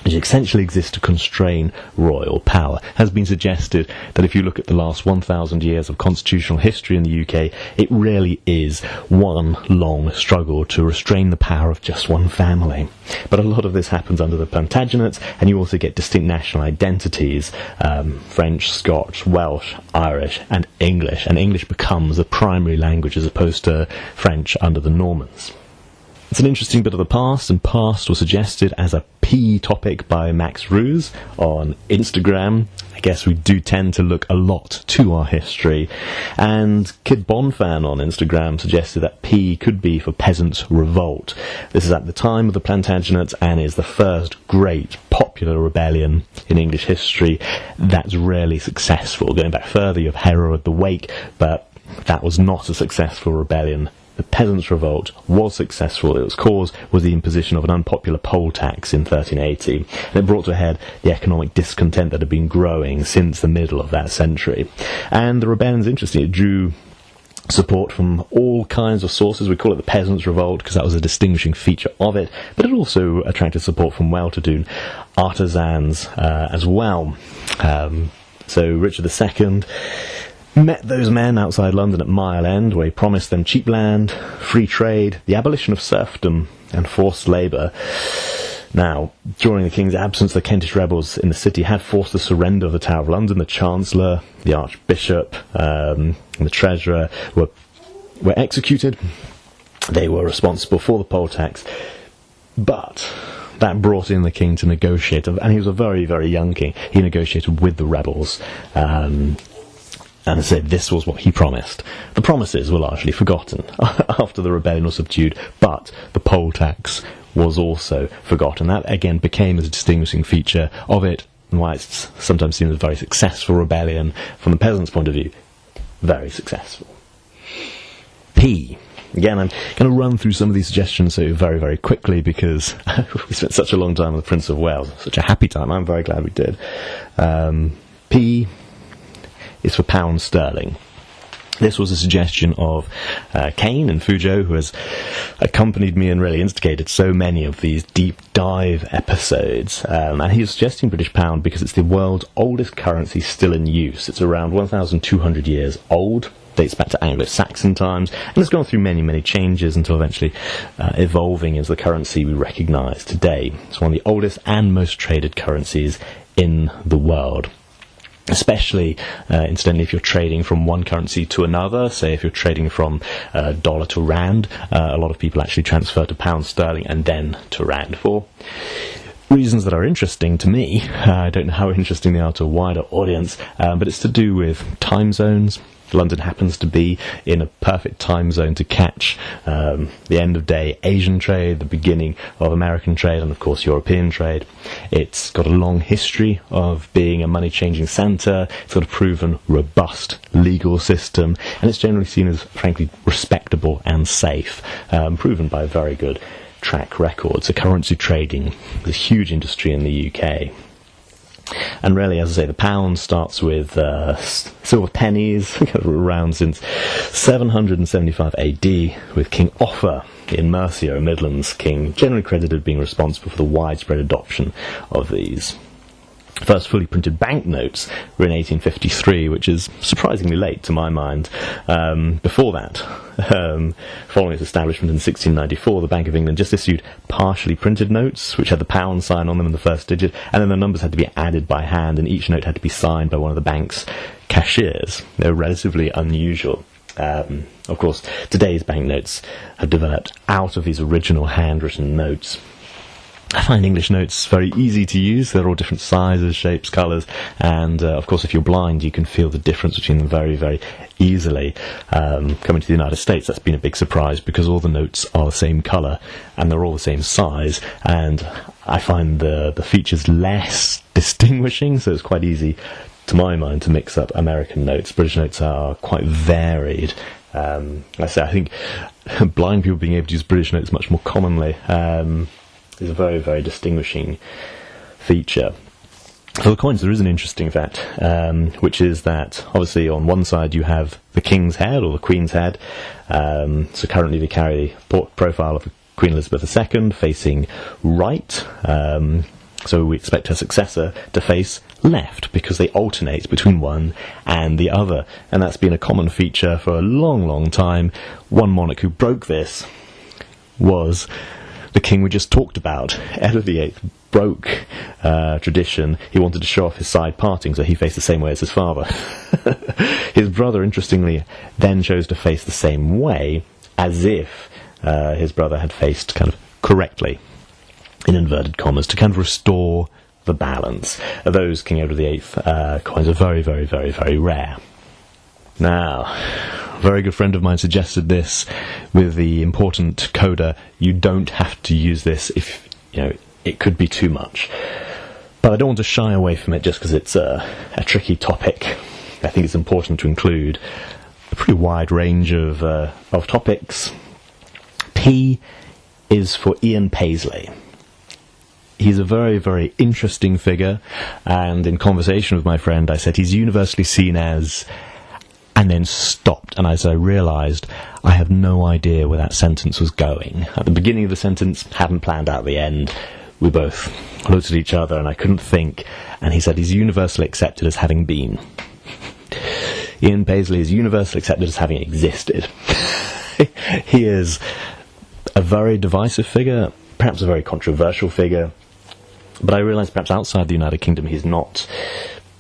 which essentially exists to constrain royal power. It has been suggested that if you look at the last 1,000 years of constitutional history in the UK, it really is one long struggle to restrain the power of just one family. But a lot of this happens under the Plantagenates, and you also get distinct national identities, French, Scotch, Welsh, Irish, and English becomes a primary language as opposed to French under the Normans. It's an interesting bit of the past, and past was suggested as a P topic by Max Ruse on Instagram. I guess we do tend to look a lot to our history. And Kid Bonfan on Instagram suggested that P could be for Peasants' Revolt. This is at the time of the Plantagenets and is the first great popular rebellion in English history that's really successful. Going back further, you have Herod the Wake, but that was not a successful rebellion. The Peasants' Revolt was successful. Its cause was the imposition of an unpopular poll tax in 1380, and it brought to a head the economic discontent that had been growing since the middle of that century. And the rebellion's interesting. It drew support from all kinds of sources. We call it the Peasants' Revolt because that was a distinguishing feature of it, but it also attracted support from well-to-do artisans as well. So Richard II met those men outside London at Mile End, where he promised them cheap land, free trade, the abolition of serfdom, and forced labour. Now, during the King's absence, the Kentish rebels in the city had forced the surrender of the Tower of London. The Chancellor, the Archbishop, and the Treasurer were executed. They were responsible for the poll tax. But that brought in the king to negotiate, and he was a very, very young king. He negotiated with the rebels, and said this was what he promised. The promises were largely forgotten after the rebellion was subdued, but the poll tax was also forgotten. That again became a distinguishing feature of it, and why it's sometimes seen as a very successful rebellion from the peasants' point of view. Very successful. P. Again, I'm going to run through some of these suggestions very, very quickly because we spent such a long time with the Prince of Wales. Such a happy time. I'm very glad we did. P is for Pound Stirling. This was a suggestion of Kane and Fujo, who has accompanied me and really instigated so many of these deep dive episodes. And he was suggesting British pound because it's the world's oldest currency still in use. It's around 1,200 years old, dates back to Anglo-Saxon times, and it's gone through many, many changes until eventually evolving as the currency we recognise today. It's one of the oldest and most traded currencies in the world. Especially, incidentally, if you're trading from one currency to another, say if you're trading from dollar to rand, a lot of people actually transfer to pound sterling and then to rand for reasons that are interesting to me. I don't know how interesting they are to a wider audience, but it's to do with time zones. London happens to be in a perfect time zone to catch the end of day Asian trade, the beginning of American trade, and of course European trade. It's got a long history of being a money-changing centre. It's got a proven, robust legal system, and it's generally seen as, frankly, respectable and safe, proven by a very good track record. So currency trading is a huge industry in the UK. And really, as I say, the pound starts with silver pennies, around since 775 AD, with King Offa in Mercia, a Midlands king, generally credited with being responsible for the widespread adoption of these. First fully printed banknotes were in 1853, which is surprisingly late to my mind. Before that, following its establishment in 1694, the Bank of England just issued partially printed notes, which had the pound sign on them in the first digit, and then the numbers had to be added by hand, and each note had to be signed by one of the bank's cashiers. They were relatively unusual. Of course, today's banknotes have developed out of these original handwritten notes. I find English notes very easy to use. They're all different sizes, shapes, colours, and of course if you're blind you can feel the difference between them very, very easily. Coming to the United States, that's been a big surprise because all the notes are the same colour and they're all the same size, and I find the features less distinguishing, so it's quite easy to my mind to mix up American notes. British notes are quite varied. I think blind people being able to use British notes much more commonly is a very, very distinguishing feature. For the coins, there is an interesting fact, which is that obviously on one side you have the king's head or the queen's head. So currently they carry the profile of Queen Elizabeth II facing right. So we expect her successor to face left, because they alternate between one and the other. And that's been a common feature for a long, long time. One monarch who broke this was the king we just talked about. Edward VIII broke tradition. He wanted to show off his side parting, so he faced the same way as his father. His brother, interestingly, then chose to face the same way, as if his brother had faced kind of correctly, in inverted commas, to kind of restore the balance. Those King Edward VIII coins are very, very, very, very rare. Now, a very good friend of mine suggested this with the important coda, you don't have to use this if, it could be too much. But I don't want to shy away from it just because it's a tricky topic. I think it's important to include a pretty wide range of topics. P is for Ian Paisley. He's a very, very interesting figure, and in conversation with my friend I said he's universally seen as, and then stopped, and as I realised I have no idea where that sentence was going. At the beginning of the sentence, hadn't planned out the end. We both looked at each other and I couldn't think, and he said he's universally accepted as having been. Ian Paisley is universally accepted as having existed. He is a very divisive figure, perhaps a very controversial figure, but I realise perhaps outside the United Kingdom he's not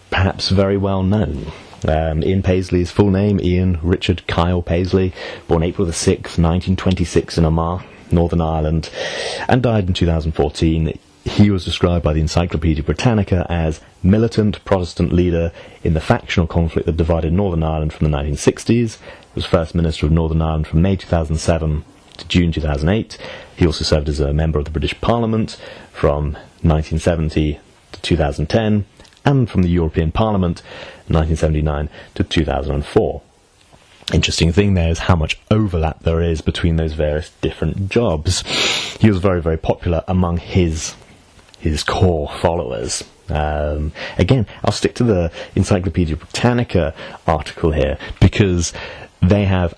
perhaps very well known. Ian Paisley's full name, Ian Richard Kyle Paisley, born April the 6th, 1926 in Armagh, Northern Ireland, and died in 2014. He was described by the Encyclopedia Britannica as militant Protestant leader in the factional conflict that divided Northern Ireland from the 1960s. He was First Minister of Northern Ireland from May 2007 to June 2008. He also served as a member of the British Parliament from 1970 to 2010, and from the European Parliament 1979 to 2004. Interesting thing there is how much overlap there is between those various different jobs. He was very, very popular among his core followers. Again, I'll stick to the Encyclopedia Britannica article here, because they have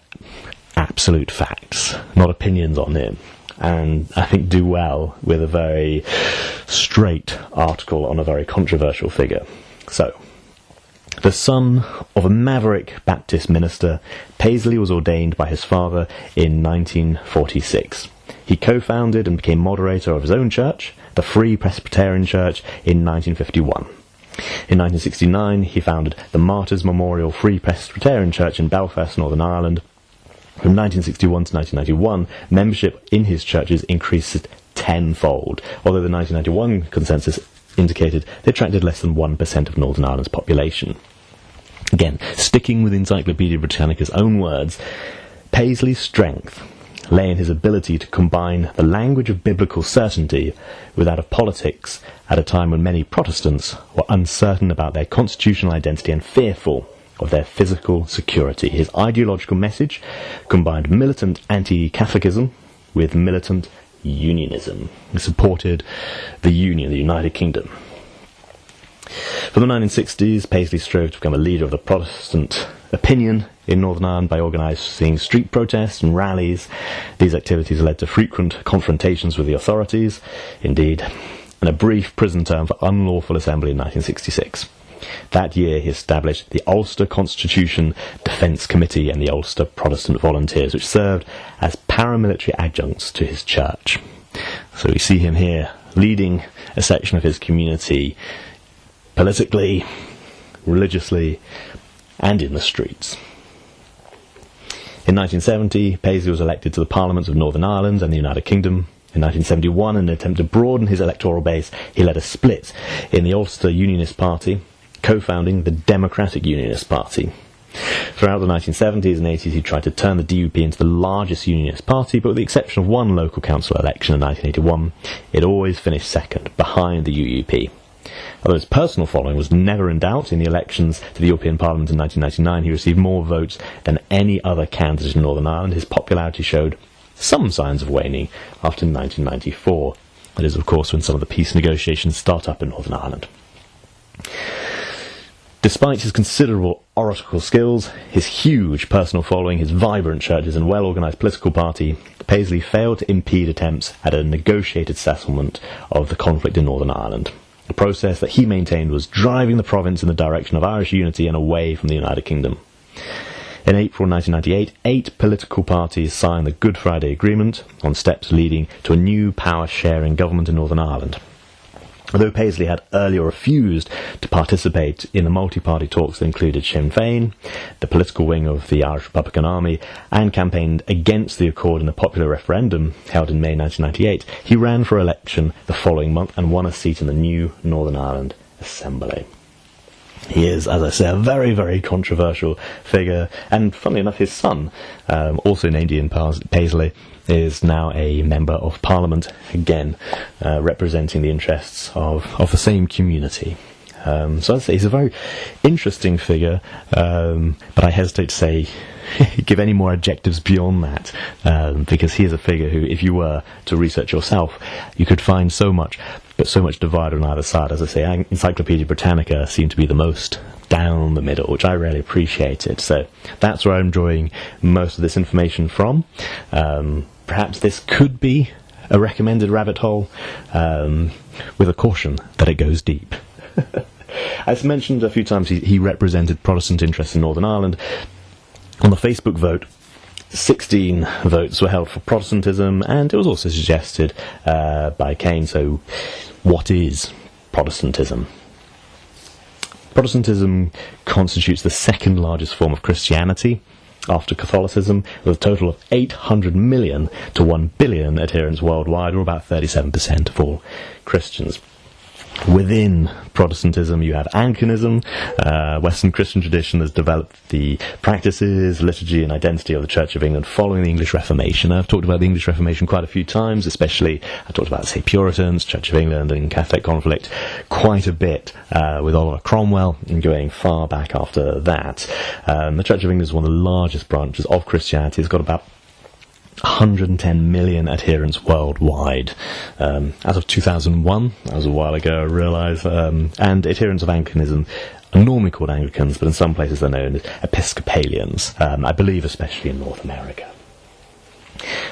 absolute facts, not opinions on him, and I think do well with a very straight article on a very controversial figure. So, the son of a maverick Baptist minister, Paisley was ordained by his father in 1946. He co-founded and became moderator of his own church, the Free Presbyterian Church, in 1951. In 1969, he founded the Martyrs Memorial Free Presbyterian Church in Belfast, Northern Ireland. From 1961 to 1991, membership in his churches increased tenfold, although the 1991 consensus indicated they attracted less than 1% of Northern Ireland's population. Again, sticking with Encyclopedia Britannica's own words, Paisley's strength lay in his ability to combine the language of biblical certainty with that of politics at a time when many Protestants were uncertain about their constitutional identity and fearful of their physical security. His ideological message combined militant anti-Catholicism with militant unionism. He supported the Union, the United Kingdom. From the 1960s, Paisley strove to become a leader of the Protestant opinion in Northern Ireland by organising street protests and rallies. These activities led to frequent confrontations with the authorities, indeed, and a brief prison term for unlawful assembly in 1966. That year he established the Ulster Constitution Defence Committee and the Ulster Protestant Volunteers, which served as paramilitary adjuncts to his church. So we see him here leading a section of his community politically, religiously, and in the streets. In 1970, Paisley was elected to the Parliaments of Northern Ireland and the United Kingdom. In 1971, in an attempt to broaden his electoral base, he led a split in the Ulster Unionist Party, co-founding the Democratic Unionist Party. Throughout the 1970s and 80s, he tried to turn the DUP into the largest unionist party, but with the exception of one local council election in 1981, it always finished second, behind the UUP. Although his personal following was never in doubt, in the elections to the European Parliament in 1999, he received more votes than any other candidate in Northern Ireland. His popularity showed some signs of waning after 1994. That is, of course, when some of the peace negotiations start up in Northern Ireland. Despite his considerable oratorical skills, his huge personal following, his vibrant churches and well-organised political party, Paisley failed to impede attempts at a negotiated settlement of the conflict in Northern Ireland. A process that he maintained was driving the province in the direction of Irish unity and away from the United Kingdom. In April 1998, 8 political parties signed the Good Friday Agreement on steps leading to a new power-sharing government in Northern Ireland. Although Paisley had earlier refused to participate in the multi-party talks that included Sinn Féin, the political wing of the Irish Republican Army, and campaigned against the accord in the popular referendum held in May 1998, he ran for election the following month and won a seat in the new Northern Ireland Assembly. He is, as I say, a very, very controversial figure, and funnily enough, his son, also named Ian Paisley, is now a member of Parliament, again, representing the interests of the same community. So I'd say he's a very interesting figure, but I hesitate to say, give any more adjectives beyond that, because he is a figure who, if you were to research yourself, you could find so much, but so much divide on either side. As I say, Encyclopedia Britannica seemed to be the most down the middle, which I really appreciated. So that's where I'm drawing most of this information from. Perhaps this could be a recommended rabbit hole, with a caution that it goes deep. As mentioned a few times, he represented Protestant interests in Northern Ireland. On the Facebook vote, 16 votes were held for Protestantism, and it was also suggested by Kane. So, what is Protestantism? Protestantism constitutes the second largest form of Christianity after Catholicism, with a total of 800 million to 1 billion adherents worldwide, or about 37% of all Christians. Within Protestantism, you have Anglicanism. Western Christian tradition has developed the practices, liturgy and identity of the Church of England following the English Reformation. I've talked about the English Reformation quite a few times, especially I talked about, say, Puritans, Church of England and Catholic conflict quite a bit, with Oliver Cromwell and going far back after that. The Church of England is one of the largest branches of Christianity. It's got about 110 million adherents worldwide. As of 2001, that was a while ago, I realise, and adherents of Anglicanism are normally called Anglicans, but in some places they're known as Episcopalians, I believe especially in North America.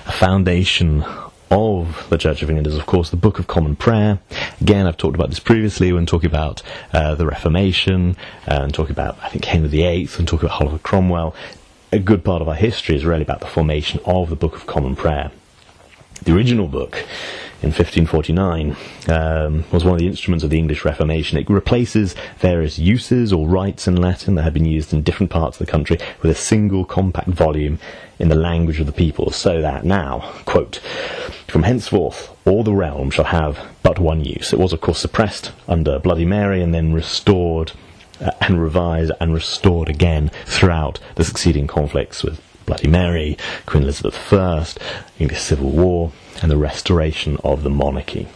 A foundation of the Church of England is, of course, the Book of Common Prayer. Again, I've talked about this previously when talking about the Reformation, and talking about, I think, Henry VIII, and talking about Oliver Cromwell. A good part of our history is really about the formation of the Book of Common Prayer. The original book, in 1549, was one of the instruments of the English Reformation. It replaces various uses or rites in Latin that had been used in different parts of the country with a single compact volume in the language of the people, so that now, quote, "From henceforth all the realm shall have but one use." It was, of course, suppressed under Bloody Mary and then restored and revised and restored again throughout the succeeding conflicts with Bloody Mary, Queen Elizabeth I, English Civil War, and the restoration of the monarchy.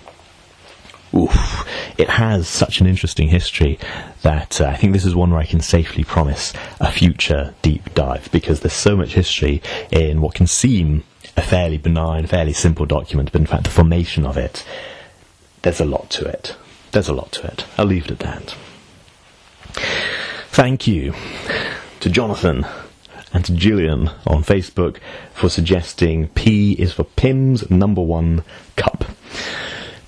Oof, it has such an interesting history that I think this is one where I can safely promise a future deep dive, because there's so much history in what can seem a fairly benign, fairly simple document, but in fact the formation of it, there's a lot to it. I'll leave it at that. Thank you to Jonathan and to Julian on Facebook for suggesting P is for Pimms #1 cup.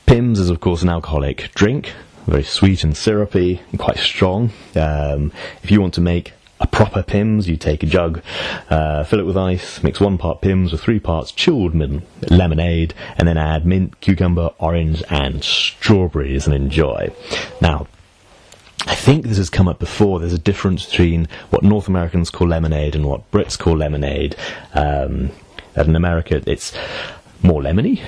Pimms is, of course, an alcoholic drink, very sweet and syrupy and quite strong. If you want to make a proper Pimms, you take a jug, fill it with ice, mix 1 part Pimms with 3 parts chilled lemonade, and then add mint, cucumber, orange and strawberries and enjoy. Now, I think this has come up before. There's a difference between what North Americans call lemonade and what Brits call lemonade. And in America, it's more lemony,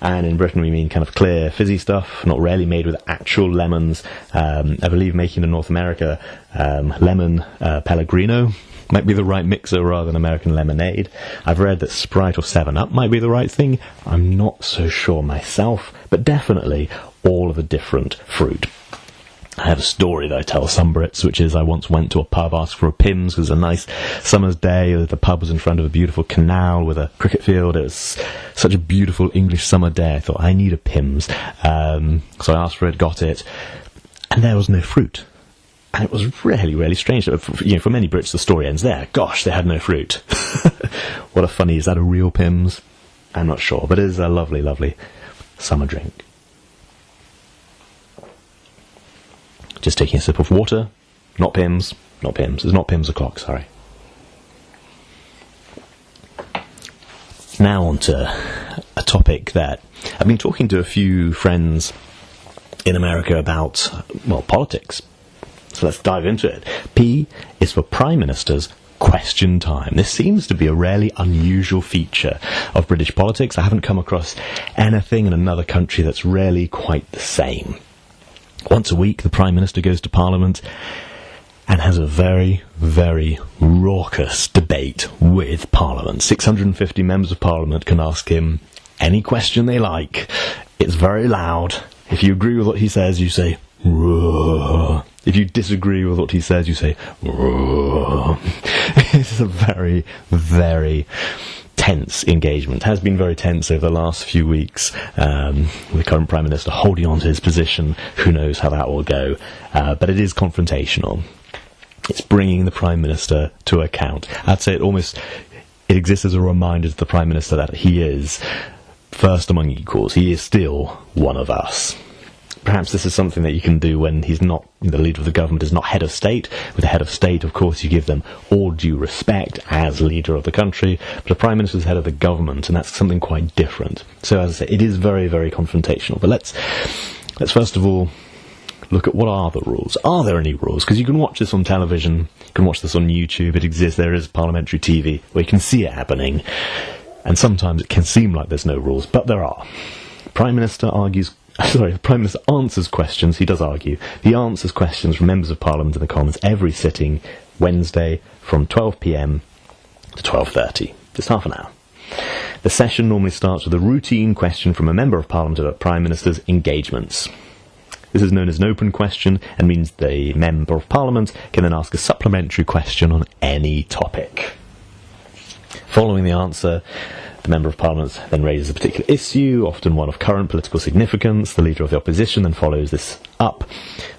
and in Britain we mean kind of clear, fizzy stuff, not rarely made with actual lemons. I believe making in North America, lemon Pellegrino might be the right mixer rather than American lemonade. I've read that Sprite or 7-Up might be the right thing. I'm not so sure myself, but definitely all of a different fruit. I have a story that I tell some Brits, which is I once went to a pub, asked for a Pimms, because it was a nice summer's day. The pub was in front of a beautiful canal with a cricket field. It was such a beautiful English summer day. I thought, I need a Pimms. So I asked for it, got it, and there was no fruit. And it was really, really strange. For many Brits, the story ends there. Gosh, they had no fruit. What a funny, is that a real Pimms? I'm not sure, but it is a lovely, lovely summer drink. Just taking a sip of water. Not Pimms. Not Pimms. It's not Pimms o'clock, sorry. Now on to a topic that I've been talking to a few friends in America about, well, politics. So let's dive into it. P is for Prime Minister's Question Time. This seems to be a rarely unusual feature of British politics. I haven't come across anything in another country that's really quite the same. Once a week, the Prime Minister goes to Parliament and has a very, very raucous debate with Parliament. 650 members of Parliament can ask him any question they like. It's very loud. If you agree with what he says, you say, "Roar." If you disagree with what he says, you say, "Roar." It's a very, very tense engagement. It has been very tense over the last few weeks. The current Prime Minister holding on to his position. Who knows how that will go. But it is confrontational. It's bringing the Prime Minister to account. I'd say it exists as a reminder to the Prime Minister that he is first among equals. He is still one of us. Perhaps this is something that you can do when he's not, the leader of the government is not head of state. With the head of state, of course, you give them all due respect as leader of the country, but the Prime Minister is head of the government, and that's something quite different. So, as I say, it is very, very confrontational. But let's first of all look at what are the rules. Are there any rules? Because you can watch this on television, you can watch this on YouTube, it exists, there is parliamentary TV, where you can see it happening, and sometimes it can seem like there's no rules, but there are. The Prime Minister answers questions, he does argue. He answers questions from members of Parliament in the Commons every sitting Wednesday from 12 p.m. to 12:30. Just half an hour. The session normally starts with a routine question from a member of Parliament about Prime Minister's engagements. This is known as an open question and means the Member of Parliament can then ask a supplementary question on any topic. Following the answer, the Member of Parliament then raises a particular issue, often one of current political significance. The Leader of the Opposition then follows this up,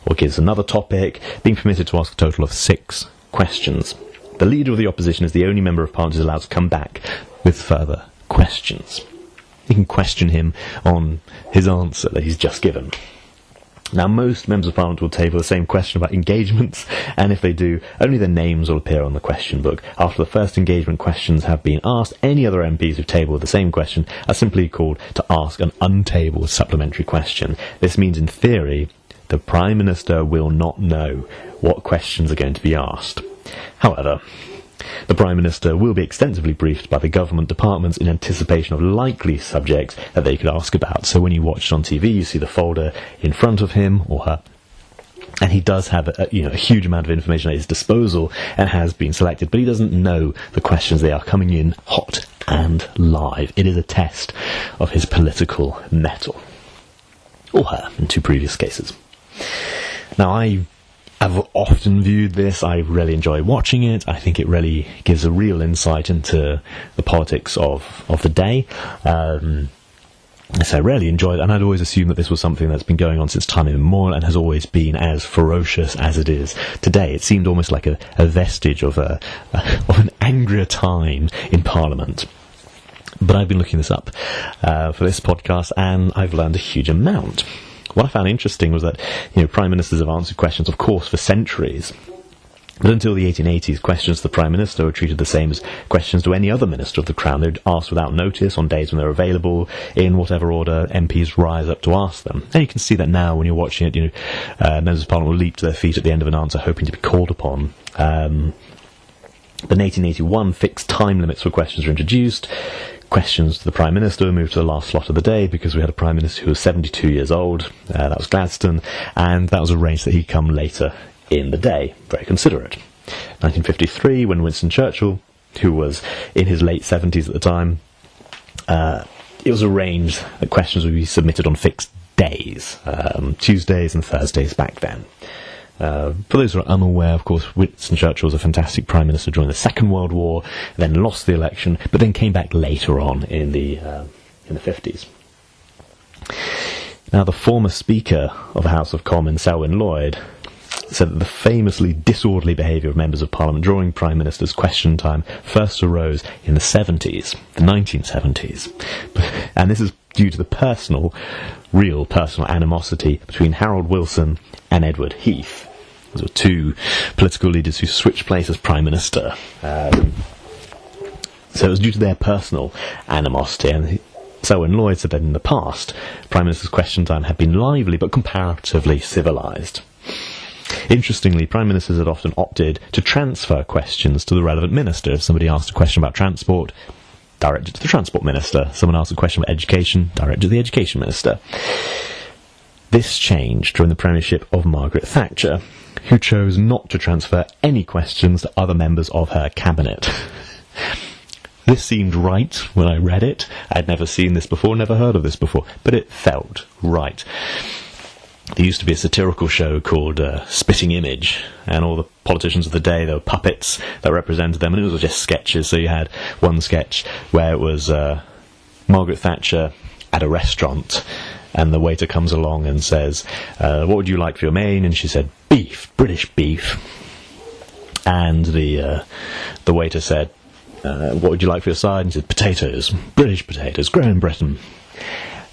or gives another topic, being permitted to ask a total of 6 questions. The Leader of the Opposition is the only Member of Parliament who is allowed to come back with further questions. You can question him on his answer that he's just given. Now, most members of Parliament will table the same question about engagements, and if they do, only their names will appear on the question book. After the first engagement questions have been asked, any other MPs who table the same question are simply called to ask an untabled supplementary question. This means, in theory, the Prime Minister will not know what questions are going to be asked. However, the Prime Minister will be extensively briefed by the government departments in anticipation of likely subjects that they could ask about. So when you watch it on TV, you see the folder in front of him or her, and he does have a huge amount of information at his disposal and has been selected, but he doesn't know the questions. They are coming in hot and live. It is a test of his political mettle. Or her, in 2 previous cases. Now, I've often viewed this. I really enjoy watching it. I think it really gives a real insight into the politics of the day. So I really enjoyed it, and I'd always assumed that this was something that's been going on since time immemorial and has always been as ferocious as it is today. It seemed almost like a vestige of an angrier time in Parliament. But I've been looking this up for this podcast, and I've learned a huge amount. What I found interesting was that, Prime Ministers have answered questions, of course, for centuries. But until the 1880s, questions to the Prime Minister were treated the same as questions to any other Minister of the Crown. They'd asked without notice on days when they're available, in whatever order MPs rise up to ask them. And you can see that now when you're watching it, members of Parliament will leap to their feet at the end of an answer, hoping to be called upon. But in 1881, fixed time limits for questions were introduced. Questions to the Prime Minister were moved to the last slot of the day because we had a Prime Minister who was 72 years old. That was Gladstone, and that was arranged that he'd come later in the day. Very considerate. 1953, when Winston Churchill, who was in his late 70s at the time, it was arranged that questions would be submitted on fixed days, Tuesdays and Thursdays back then. For those who are unaware, of course, Winston Churchill was a fantastic Prime Minister during the Second World War, then lost the election, but then came back later on in the 50s. Now, the former Speaker of the House of Commons, Selwyn Lloyd, said that the famously disorderly behaviour of members of Parliament during Prime Minister's question time first arose in the 1970s. And this is due to the real personal animosity between Harold Wilson and Edward Heath. Those were two political leaders who switched places as Prime Minister. So it was due to their personal animosity. And Selwyn Lloyd said that in the past, Prime Minister's question time had been lively but comparatively civilised. Interestingly, Prime Ministers had often opted to transfer questions to the relevant minister. If somebody asked a question about transport, direct it to the Transport Minister. Someone asked a question about education, direct it to the Education Minister. This changed during the premiership of Margaret Thatcher, who chose not to transfer any questions to other members of her cabinet. This seemed right when I read it. I'd never seen this before, never heard of this before, but it felt right. There used to be a satirical show called Spitting Image, and all the politicians of the day, there were puppets that represented them, and it was just sketches. So you had one sketch where it was Margaret Thatcher at a restaurant, and the waiter comes along and says, what would you like for your main? And she said, beef, British beef. And the waiter said, what would you like for your side? And he said, potatoes, British potatoes, grown in Britain.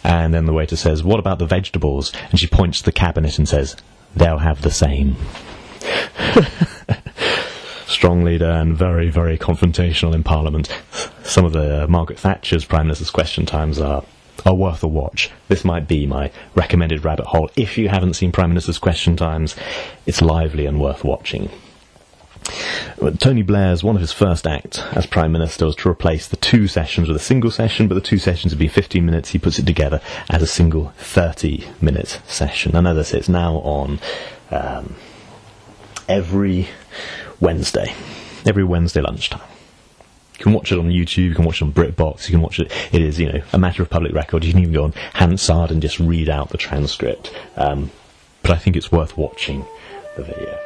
And then the waiter says, what about the vegetables? And she points to the cabinet and says, they'll have the same. Strong leader and very, very confrontational in Parliament. Some of the Margaret Thatcher's Prime Minister's question times are worth a watch. This might be my recommended rabbit hole. If you haven't seen Prime Minister's question times, it's lively and worth watching. Tony Blair's, one of his first acts as Prime Minister was to replace the two sessions with a single session, but the two sessions would be 15 minutes. He puts it together as a single 30-minute session. I know this, it's now on every Wednesday lunchtime. You can watch it on YouTube, you can watch it on BritBox, you can watch it, it is, a matter of public record. You can even go on Hansard and just read out the transcript. But I think it's worth watching the video.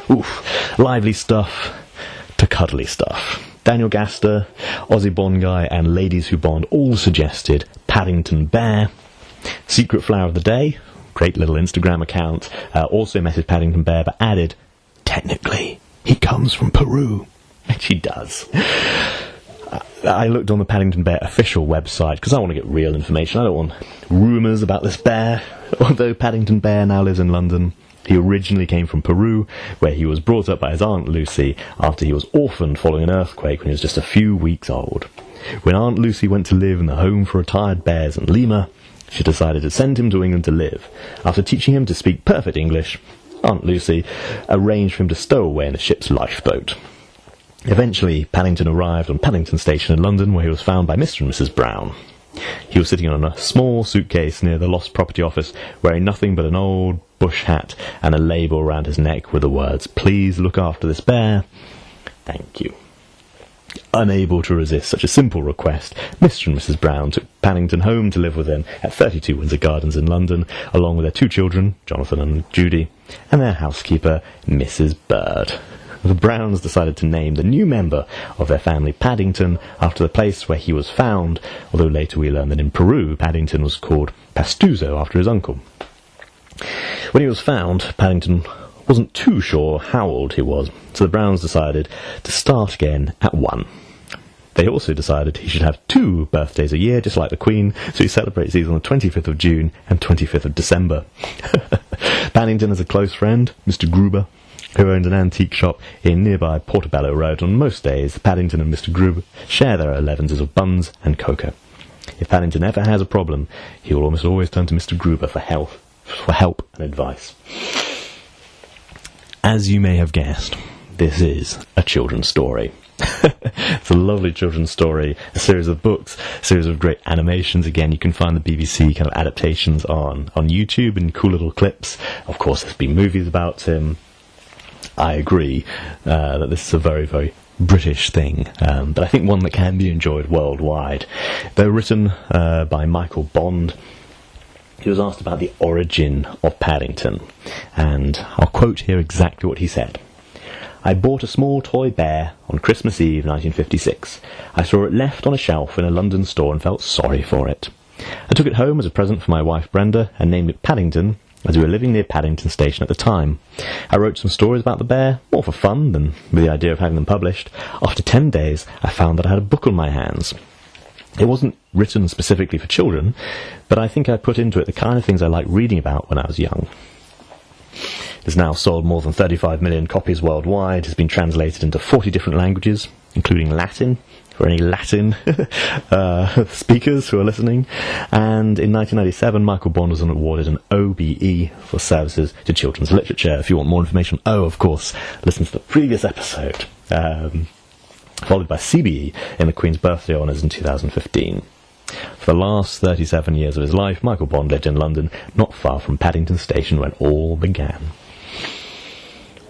Oof, lively stuff to cuddly stuff. Daniel Gaster, Ozzy Bond Guy and Ladies Who Bond all suggested Paddington Bear. Secret Flower of the Day, great little Instagram account, also messaged Paddington Bear but added, technically, he comes from Peru. Which he does. I looked on the Paddington Bear official website because I want to get real information. I don't want rumours about this bear. Although Paddington Bear now lives in London, he originally came from Peru, where he was brought up by his Aunt Lucy after he was orphaned following an earthquake when he was just a few weeks old. When Aunt Lucy went to live in the home for retired bears in Lima, she decided to send him to England to live. After teaching him to speak perfect English, Aunt Lucy arranged for him to stow away in a ship's lifeboat. Eventually, Paddington arrived on Paddington Station in London, where he was found by Mr. and Mrs. Brown. He was sitting on a small suitcase near the Lost Property Office, wearing nothing but an old bush hat and a label around his neck with the words, "Please look after this bear. Thank you." Unable to resist such a simple request, Mr. and Mrs. Brown took Paddington home to live with them at 32 Windsor Gardens in London, along with their two children, Jonathan and Judy, and their housekeeper, Mrs. Bird. The Browns decided to name the new member of their family Paddington after the place where he was found, although later we learned that in Peru, Paddington was called Pastuzo after his uncle. When he was found, Paddington wasn't too sure how old he was, so the Browns decided to start again at 1. They also decided he should have 2 birthdays a year, just like the Queen, so he celebrates these on the 25th of June and 25th of December. Paddington has a close friend, Mr. Gruber, who owned an antique shop in nearby Portobello Road. On most days, Paddington and Mr. Gruber share their 11s of buns and cocoa. If Paddington ever has a problem, he will almost always turn to Mr. Gruber for help and advice. As you may have guessed, this is a children's story. It's a lovely children's story, a series of books, a series of great animations. Again, you can find the BBC kind of adaptations on YouTube in cool little clips. Of course, there's been movies about him. I agree that this is a very, very British thing, but I think one that can be enjoyed worldwide. They're written by Michael Bond, he was asked about the origin of Paddington, and I'll quote here exactly what he said. "I bought a small toy bear on Christmas Eve 1956. I saw it left on a shelf in a London store and felt sorry for it. I took it home as a present for my wife Brenda and named it Paddington, as we were living near Paddington Station at the time. I wrote some stories about the bear, more for fun than with the idea of having them published. After 10 days, I found that I had a book on my hands. It wasn't written specifically for children, but I think I put into it the kind of things I liked reading about when I was young. It has now sold more than 35 million copies worldwide, has been translated into 40 different languages, including Latin, for any Latin speakers who are listening. And in 1997, Michael Bond was awarded an OBE for services to children's literature. If you want more information, of course, listen to the previous episode, followed by CBE in the Queen's Birthday Honours in 2015. For the last 37 years of his life, Michael Bond lived in London, not far from Paddington Station when all began."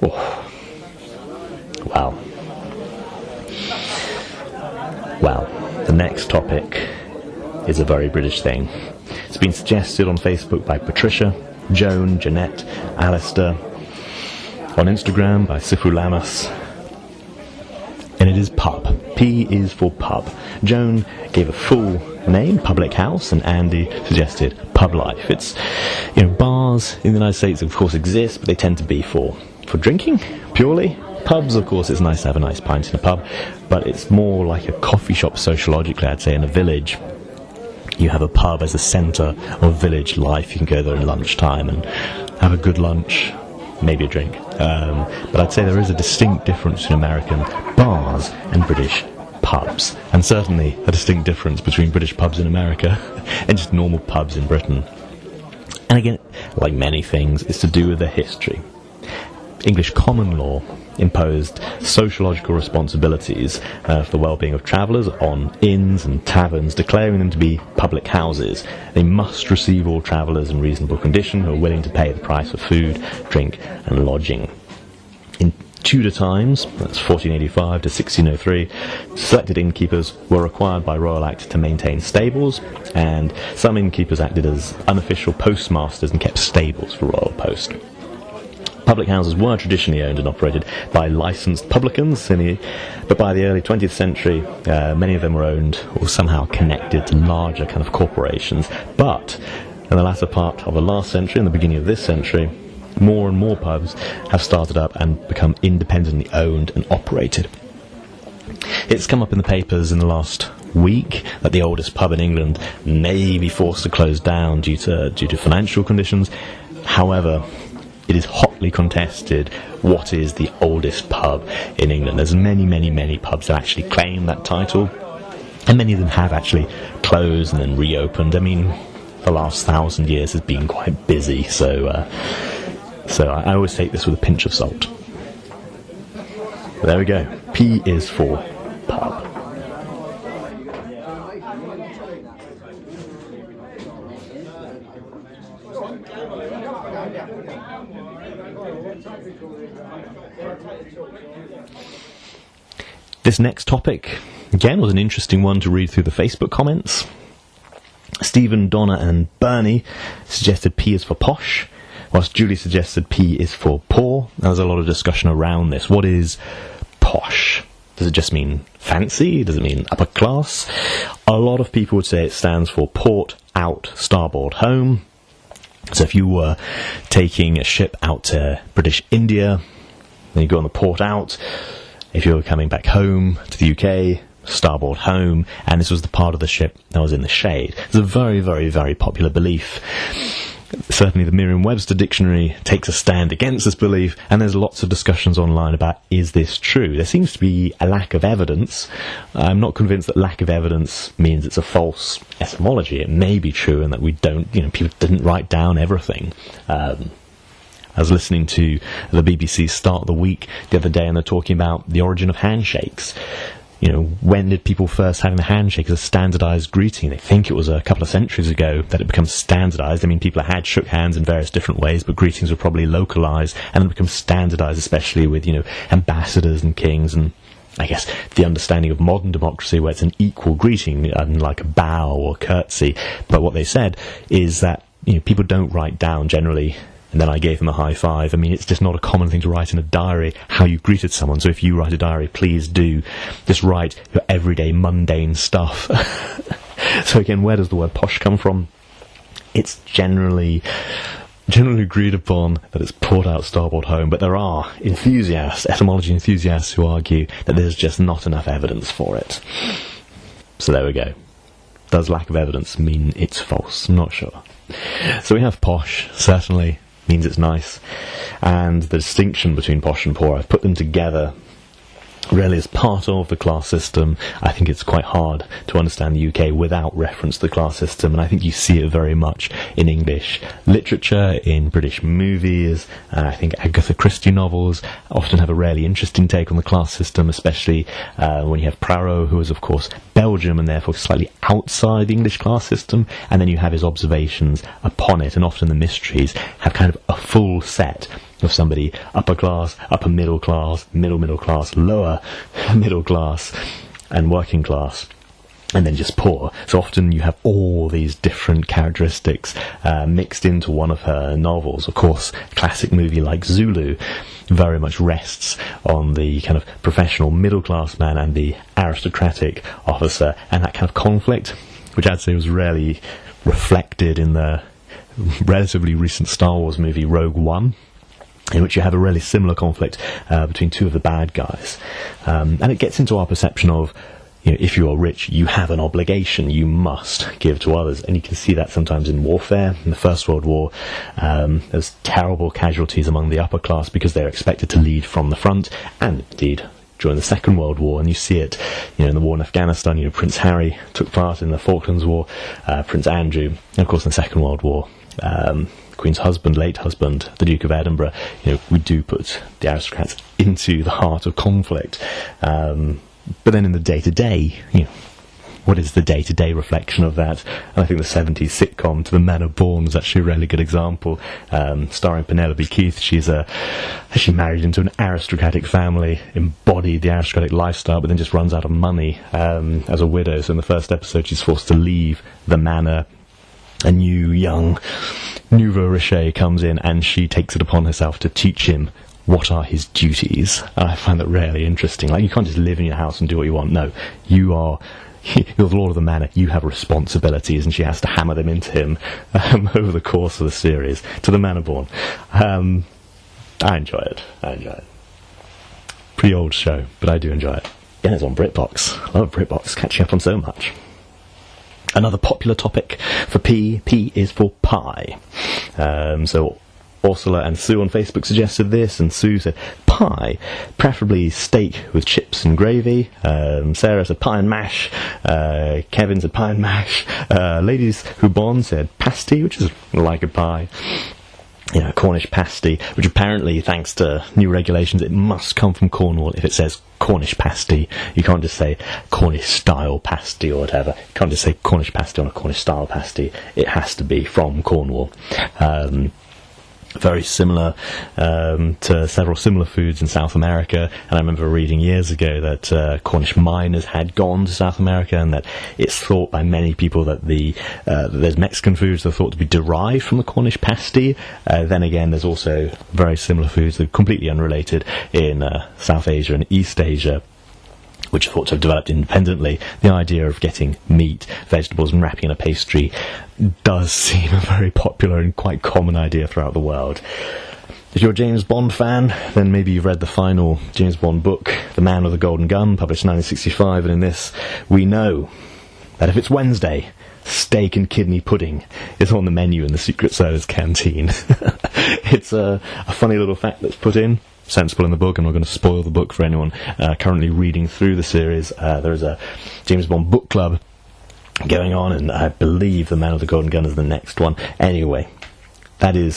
Oh. Wow. Well, the next topic is a very British thing. It's been suggested on Facebook by Patricia, Joan, Jeanette, Alistair, on Instagram by Sifu Lamas, and it is pub. P is for pub. Joan gave a full name, public house, and Andy suggested pub life. It's, bars in the United States of course exist, but they tend to be for drinking, purely. Pubs, of course, it's nice to have a nice pint in a pub, but it's more like a coffee shop sociologically, I'd say, in a village. You have a pub as a centre of village life. You can go there at lunchtime and have a good lunch, maybe a drink. But I'd say there is a distinct difference between American bars and British pubs, and certainly a distinct difference between British pubs in America and just normal pubs in Britain. And again, like many things, it's to do with the history. English common law imposed sociological responsibilities for the well-being of travellers on inns and taverns, declaring them to be public houses. They must receive all travellers in reasonable condition who are willing to pay the price for food, drink and lodging. In Tudor times, that's 1485 to 1603, selected innkeepers were required by Royal Act to maintain stables, and some innkeepers acted as unofficial postmasters and kept stables for Royal Post. Public houses were traditionally owned and operated by licensed publicans, but by the early 20th century, many of them were owned or somehow connected to larger kind of corporations. But in the latter part of the last century and the beginning of this century, more and more pubs have started up and become independently owned and operated. It's come up in the papers in the last week that the oldest pub in England may be forced to close down due to financial conditions. However, it is hotly contested what is the oldest pub in England. There's many pubs that actually claim that title, and many of them have actually closed and then reopened. I mean, the last 1,000 years has been quite busy, so I always take this with a pinch of salt. But there we go. P is for pub. This next topic, again, was an interesting one to read through the Facebook comments. Stephen, Donna and Bernie suggested P is for posh, whilst Julie suggested P is for poor. There's a lot of discussion around this. What is posh? Does it just mean fancy? Does it mean upper class? A lot of people would say it stands for port, out, starboard, home. So if you were taking a ship out to British India, then you go on the port out. If you were coming back home to the UK, starboard home, and this was the part of the ship that was in the shade. It's a very popular belief. Certainly the Merriam-Webster dictionary takes a stand against this belief, and there's lots of discussions online about, is this true? There seems to be a lack of evidence. I'm not convinced that lack of evidence means it's a false etymology. It may be true, and that we don't, people didn't write down everything. I was listening to the BBC Start the Week the other day, and they're talking about the origin of handshakes. When did people first have a handshake as a standardised greeting? They think it was a couple of centuries ago that it becomes standardised. I mean, people had shook hands in various different ways, but greetings were probably localised and then become standardised, especially with, ambassadors and kings, and I guess the understanding of modern democracy where it's an equal greeting, unlike a bow or curtsy. But what they said is that people don't write down generally, and then I gave them a high five. I mean, it's just not a common thing to write in a diary how you greeted someone. So if you write a diary, please do just write your everyday mundane stuff. So again, where does the word posh come from? It's generally agreed upon that it's port out, starboard home, but there are etymology enthusiasts, who argue that there's just not enough evidence for it. So there we go. Does lack of evidence mean it's false? I'm not sure. So we have posh, certainly means it's nice, and the distinction between posh and poor, I've put them together really as part of the class system. I think it's quite hard to understand the UK without reference to the class system, and I think you see it very much in English literature, in British movies. I think Agatha Christie novels often have a really interesting take on the class system, especially when you have Poirot, who is of course Belgium and therefore slightly outside the English class system, and then you have his observations upon it, and often the mysteries have kind of a full set of somebody upper class, upper middle class, middle class, lower middle class, and working class, and then just poor. So often you have all these different characteristics mixed into one of her novels. Of course, a classic movie like Zulu very much rests on the kind of professional middle class man and the aristocratic officer, and that kind of conflict, which I'd say was rarely reflected in the relatively recent Star Wars movie Rogue One, in which you have a really similar conflict between two of the bad guys. And it gets into our perception of, if you are rich, you have an obligation, you must give to others. And you can see that sometimes in warfare. In the First World War, there's terrible casualties among the upper class because they're expected to lead from the front, and indeed during the Second World War, and you see it in the war in Afghanistan. Prince Harry took part in the Falklands War, Prince Andrew, and of course in the Second World War, Queen's husband, late husband, the Duke of Edinburgh. We do put the aristocrats into the heart of conflict. But then in the day-to-day, what is the day-to-day reflection of that? And I think the 70s sitcom To the Manor Born is actually a really good example, starring Penelope Keith. She's actually married into an aristocratic family, embodied the aristocratic lifestyle, but then just runs out of money as a widow. So in the first episode, she's forced to leave the manor. A young nouveau riche comes in, and she takes it upon herself to teach him what are his duties. And I find that really interesting. Like, you can't just live in your house and do what you want. No, you're the lord of the manor. You have responsibilities, and she has to hammer them into him over the course of the series. To the Manor Born. I enjoy it. Pretty old show, but I do enjoy it. Yeah, it's on BritBox. I love BritBox, catching up on so much. Another popular topic for P is for pie. So Ursula and Sue on Facebook suggested this, and Sue said pie, preferably steak with chips and gravy. Sarah said pie and mash. Kevin said pie and mash. Ladies Who Bond said pasty, which is like a pie. Cornish pasty, which apparently, thanks to new regulations, it must come from Cornwall if it says Cornish pasty. You can't just say Cornish style pasty or whatever. You can't just say Cornish pasty on a Cornish style pasty. It has to be from Cornwall. Very similar to several similar foods in South America, and I remember reading years ago that Cornish miners had gone to South America, and that it's thought by many people that there's Mexican foods that are thought to be derived from the Cornish pasty. Then again, there's also very similar foods that are completely unrelated in South Asia and East Asia, which are thought to have developed independently. The idea of getting meat, vegetables, and wrapping in a pastry does seem a very popular and quite common idea throughout the world. If you're a James Bond fan, then maybe you've read the final James Bond book, The Man with the Golden Gun, published in 1965, and in this we know that if it's Wednesday, steak and kidney pudding is on the menu in the Secret Service canteen. It's a funny little fact that's put in. Sensible in the book. I'm not going to spoil the book for anyone currently reading through the series. There is a James Bond book club going on, and I believe The Man with the Golden Gun is the next one. Anyway, it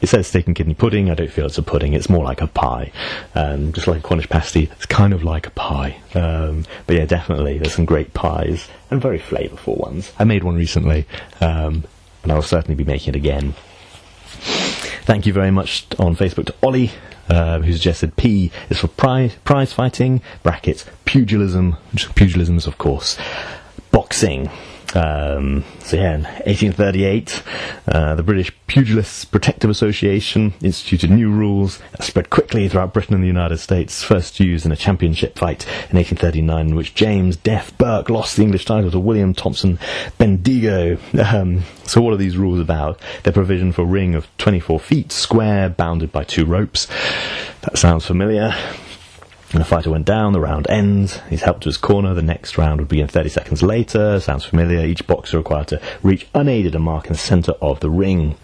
says steak and kidney pudding. I don't feel it's a pudding, it's more like a pie. Just like a Cornish pasty, it's kind of like a pie. But yeah, definitely, there's some great pies, and very flavourful ones. I made one recently, and I will certainly be making it again. Thank you very much on Facebook to Ollie, who suggested P is for prize fighting, brackets, pugilism, which pugilism is, of course, boxing. So yeah, in 1838, the British Pugilists Protective Association instituted new rules that spread quickly throughout Britain and the United States, first used in a championship fight in 1839, in which James Deaf Burke lost the English title to William Thompson Bendigo. So what are these rules about? They're provision for a ring of 24 feet square, bounded by 2 ropes. That sounds familiar. When a fighter went down, the round ends. He's helped to his corner. The next round would begin 30 seconds later. Sounds familiar. Each boxer required to reach unaided a mark in the centre of the ring.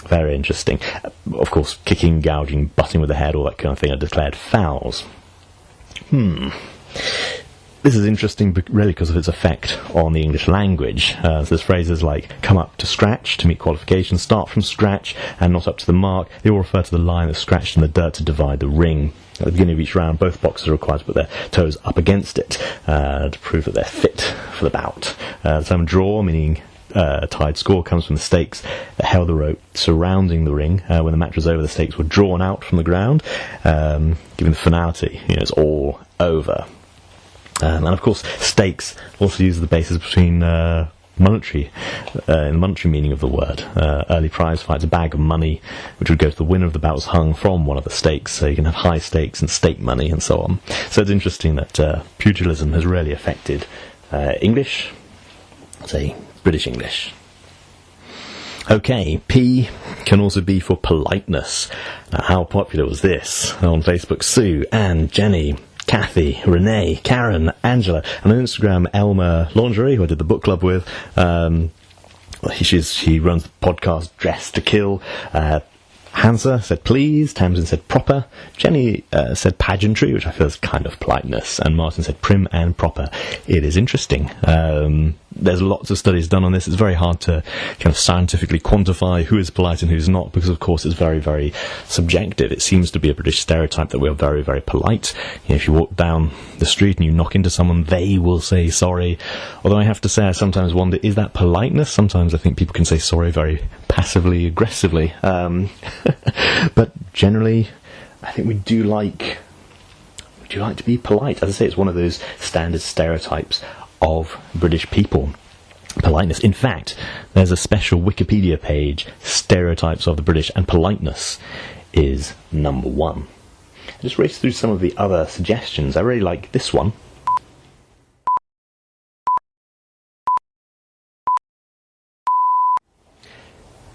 Very interesting. Of course, kicking, gouging, butting with the head, all that kind of thing are declared fouls. This is interesting really because of its effect on the English language. So there's phrases like come up to scratch to meet qualifications, start from scratch, and not up to the mark. They all refer to the line that's scratched in the dirt to divide the ring. At the beginning of each round, both boxers are required to put their toes up against it to prove that they're fit for the bout. The term draw, meaning a tied score, comes from the stakes that held the rope surrounding the ring. When the match was over, the stakes were drawn out from the ground, giving the finality. It's all over. And of course, stakes also used as the basis between monetary, in the monetary meaning of the word. Early prize fights, a bag of money which would go to the winner of the bout was hung from one of the stakes, so you can have high stakes and stake money and so on. So it's interesting that pugilism has really affected English, say British English. Okay, P can also be for politeness. Now, how popular was this? On Facebook, Sue, Anne, Jenny, Kathy, Renee, Karen, Angela, and on Instagram, Elma Lingerie, who I did the book club with. She runs the podcast Dress to Kill. Hansa said please, Tamsin said proper, Jenny said pageantry, which I feel is kind of politeness, and Martin said prim and proper. It is interesting. There's lots of studies done on this. It's very hard to kind of scientifically quantify who is polite and who's not, because of course it's very, very subjective. It seems to be a British stereotype that we're very, very polite. If you walk down the street and you knock into someone, they will say sorry. Although I have to say, I sometimes wonder, is that politeness? Sometimes I think people can say sorry very passively, aggressively. But generally, I think we do like to be polite. As I say, it's one of those standard stereotypes of British people. Politeness. In fact, there's a special Wikipedia page, Stereotypes of the British, and politeness is number 1. I'll just race through some of the other suggestions. I really like this one.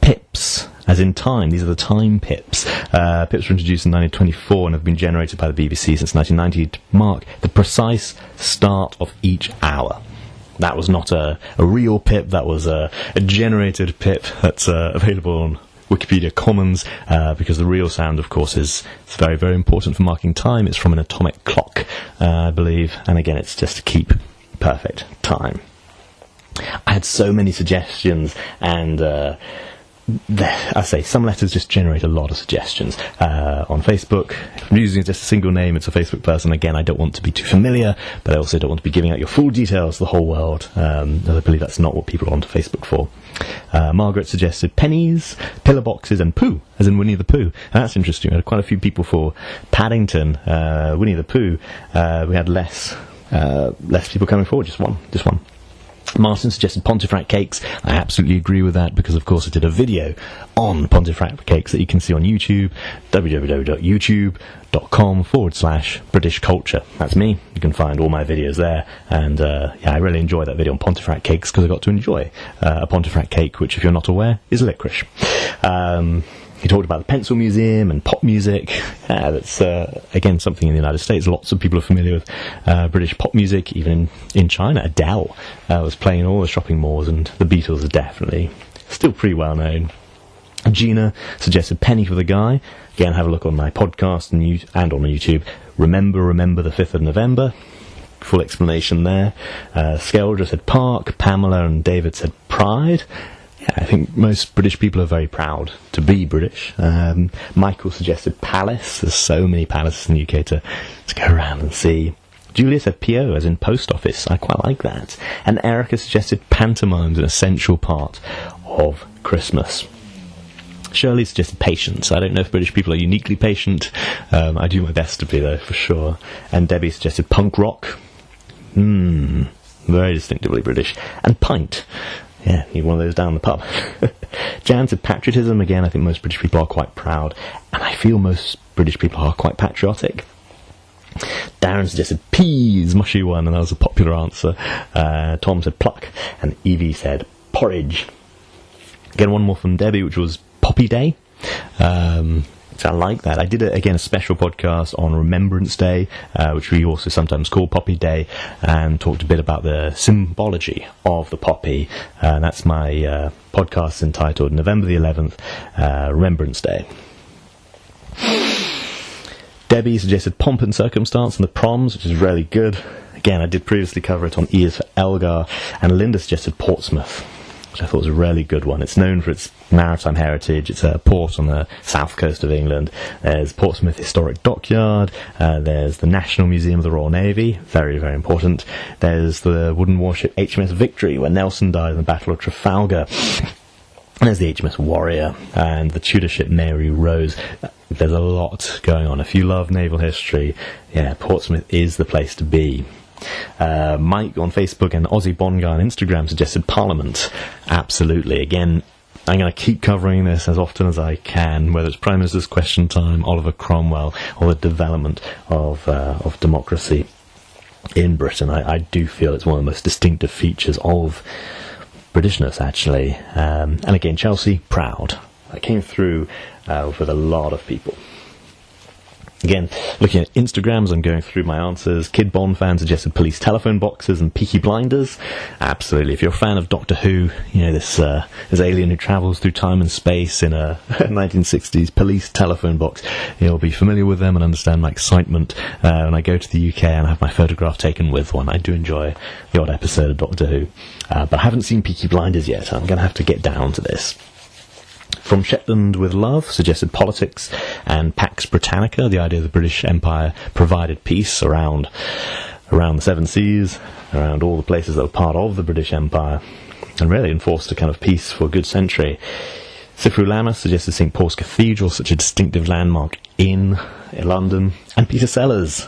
Pips, as in time. These are the time pips. Pips were introduced in 1924 and have been generated by the BBC since 1990 to mark the precise start of each hour. That was not a real pip, that was a generated pip that's available on Wikipedia Commons, because the real sound, of course, is very, very important for marking time. It's from an atomic clock, I believe, and again, it's just to keep perfect time. I had so many suggestions, and I say some letters just generate a lot of suggestions. On Facebook, if I'm using just a single name, it's a Facebook person. Again, I don't want to be too familiar, but I also don't want to be giving out your full details to the whole world, as I believe that's not what people are onto Facebook for. Margaret suggested pennies, pillar boxes, and Pooh, as in Winnie the Pooh. And that's interesting. We had quite a few people for Paddington, Winnie the Pooh. We had less people coming forward, just one. Martin suggested Pontefract cakes. I absolutely agree with that, because of course I did a video on Pontefract cakes that you can see on YouTube, www.youtube.com/British Culture. That's me. You can find all my videos there, and I really enjoyed that video on Pontefract cakes, because I got to enjoy a Pontefract cake, which, if you're not aware, is licorice. He talked about the pencil museum and pop music. That's, again, something in the United States. Lots of people are familiar with British pop music. Even in China, Adele was playing in all the shopping malls, and the Beatles are definitely still pretty well known. Gina suggested penny for the guy. Again, have a look on my podcast and on YouTube. Remember the 5th of November. Full explanation there. Skelger said park. Pamela and David said pride. Yeah, I think most British people are very proud to be British. Michael suggested palace. There's so many palaces in the UK to go around and see. Julia said PO, as in post office. I quite like that. And Erica suggested pantomimes, an essential part of Christmas. Shirley suggested patience. I don't know if British people are uniquely patient. I do my best to be, though, for sure. And Debbie suggested punk rock. Very distinctively British. And Pint. Yeah, need one of those down the pub. Jan said Patriotism. Again, I think most British people are quite proud, and I feel most British people are quite patriotic. Darren suggested Peas, mushy one, and that was a popular answer. Tom said Pluck, and Evie said Porridge. Again, one more from Debbie, which was Poppy Day. So I like that. I did, a special podcast on Remembrance Day, which we also sometimes call Poppy Day, and talked a bit about the symbology of the poppy. And that's my podcast entitled November the 11th, Remembrance Day. Debbie suggested Pomp and Circumstance and the Proms, which is really good. Again, I did previously cover it on E is for Elgar, and Linda suggested Portsmouth, which I thought was a really good one. It's known for its maritime heritage. It's a port on the south coast of England. There's Portsmouth Historic Dockyard. There's the National Museum of the Royal Navy, very, very important. There's the wooden warship HMS Victory, where Nelson died in the Battle of Trafalgar. There's the HMS Warrior and the Tudor ship Mary Rose. There's a lot going on. If you love naval history, yeah, Portsmouth is the place to be. Mike on Facebook and Aussie Bond Guy on Instagram suggested Parliament. Absolutely. Again, I'm going to keep covering this as often as I can, whether it's Prime Minister's Question Time, Oliver Cromwell, or the development of democracy in Britain. I do feel it's one of the most distinctive features of Britishness, actually. And again, Chelsea, proud. I came through with a lot of people. Again, looking at Instagrams, I'm going through my answers. Kid Bond fan suggested police telephone boxes and Peaky Blinders. Absolutely. If you're a fan of Doctor Who, you know, this alien who travels through time and space in a 1960s police telephone box, you'll be familiar with them and understand my excitement when I go to the UK and have my photograph taken with one. I do enjoy the odd episode of Doctor Who. But I haven't seen Peaky Blinders yet, so I'm going to have to get down to this. From Shetland with Love suggested politics and Pax Britannica, the idea of the British Empire provided peace around the Seven Seas, around all the places that were part of the British Empire, and really enforced a kind of peace for a good century. Sifru Lama suggested St Paul's Cathedral, such a distinctive landmark in London, and Peter Sellers,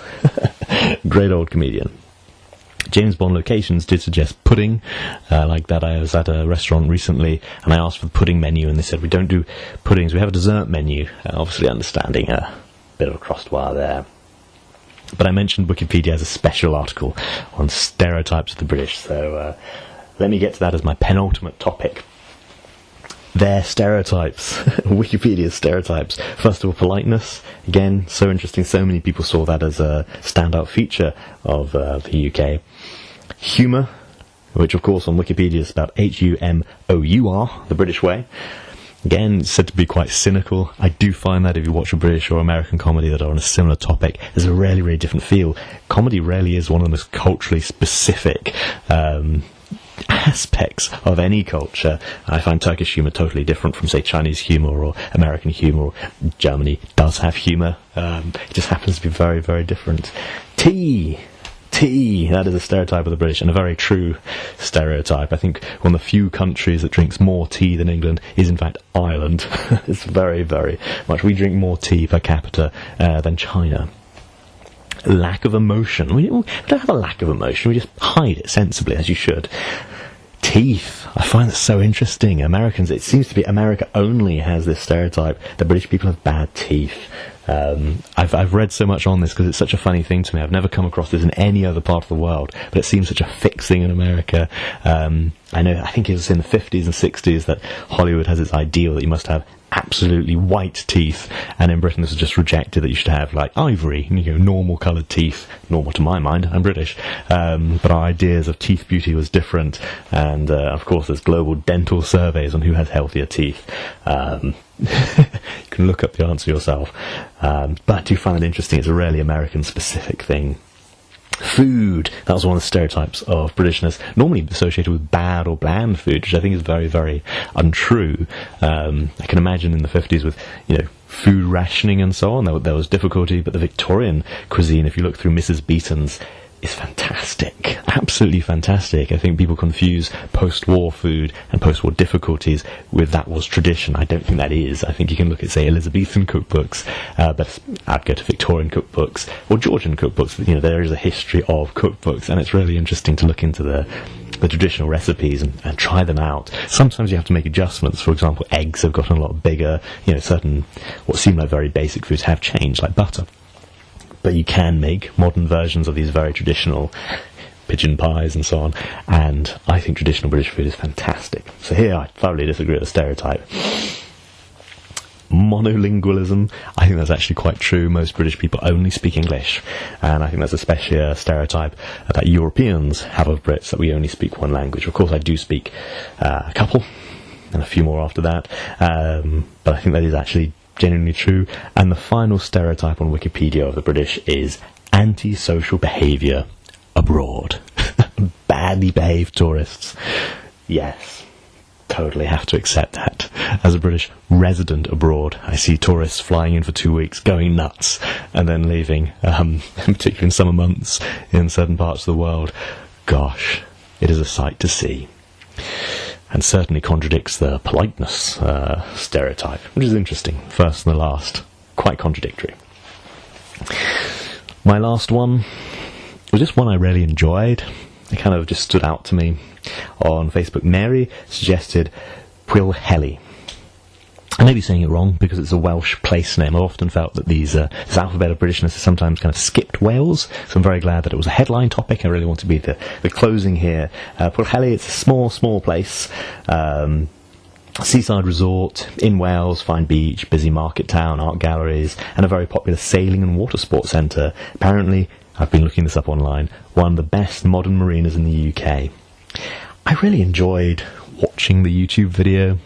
great old comedian. James Bond Locations did suggest pudding, like that. I was at a restaurant recently and I asked for the pudding menu and they said we don't do puddings, we have a dessert menu, obviously understanding a bit of a crosswire there. But I mentioned Wikipedia has a special article on stereotypes of the British, so let me get to that as my penultimate topic. Their stereotypes, Wikipedia's stereotypes. First of all, politeness. Again, so interesting. So many people saw that as a standout feature of the UK. Humour, which of course on Wikipedia is spelled Humour, the British way. Again, it's said to be quite cynical. I do find that if you watch a British or American comedy that are on a similar topic, there's a really, really different feel. Comedy rarely is one of the most culturally specific aspects of any culture. I find Turkish humour totally different from, say, Chinese humour or American humour. Germany does have humour. It just happens to be very, very different. Tea, that is a stereotype of the British, and a very true stereotype. I think one of the few countries that drinks more tea than England is, in fact, Ireland. It's very, very much. We drink more tea per capita than China. Lack of emotion. We don't have a lack of emotion, we just hide it sensibly, as you should. Teeth. I find that so interesting. Americans, it seems to be America only has this stereotype that British people have bad teeth. I've read so much on this because it's such a funny thing to me. I've never come across this in any other part of the world, but it seems such a fixed thing in America. I think it was in the 50s and 60s that Hollywood has its ideal that you must have absolutely white teeth, and in Britain this was just rejected, that you should have like ivory, normal coloured teeth. Normal to my mind, I'm British, but our ideas of teeth beauty was different, and of course there's global dental surveys on who has healthier teeth. You can look up the answer yourself, but I do find it interesting. It's a really American specific thing. Food, that was one of the stereotypes of Britishness, normally associated with bad or bland food, which I think is very, very untrue. I can imagine in the 50s with, food rationing and so on, there was difficulty, but the Victorian cuisine, if you look through Mrs. Beeton's is fantastic. Absolutely fantastic. I think people confuse post-war food and post-war difficulties with that was tradition. I don't think that is. I think you can look at, say, Elizabethan cookbooks, but I'd go to Victorian cookbooks or Georgian cookbooks. There is a history of cookbooks, and it's really interesting to look into the traditional recipes and try them out. Sometimes you have to make adjustments. For example, eggs have gotten a lot bigger. Certain what seem like very basic foods have changed, like butter. But you can make modern versions of these very traditional pigeon pies and so on, and I think traditional British food is fantastic. So here I thoroughly disagree with the stereotype. Monolingualism, I think that's actually quite true. Most British people only speak English, and I think that's especially a stereotype that Europeans have of Brits, that we only speak one language. Of course, I do speak a couple, and a few more after that, but I think that is actually genuinely true. And the final stereotype on Wikipedia of the British is antisocial behaviour abroad. Badly behaved tourists. Yes, totally have to accept that. As a British resident abroad, I see tourists flying in for 2 weeks, going nuts, and then leaving, particularly in summer months in certain parts of the world. Gosh, it is a sight to see. And certainly contradicts the politeness stereotype, which is interesting. First and the last, quite contradictory. My last one was just one I really enjoyed. It kind of just stood out to me. On Facebook, Mary suggested Pwllheli. I may be saying it wrong because it's a Welsh place name. I've often felt that this alphabet of Britishness is sometimes kind of skipped Wales, so I'm very glad that it was a headline topic. I really want to be the closing here. Pwllheli, it's a small place, seaside resort in Wales, fine beach, busy market town, art galleries, and a very popular sailing and water sports centre. Apparently, I've been looking this up online, one of the best modern marinas in the UK. I really enjoyed watching the YouTube video.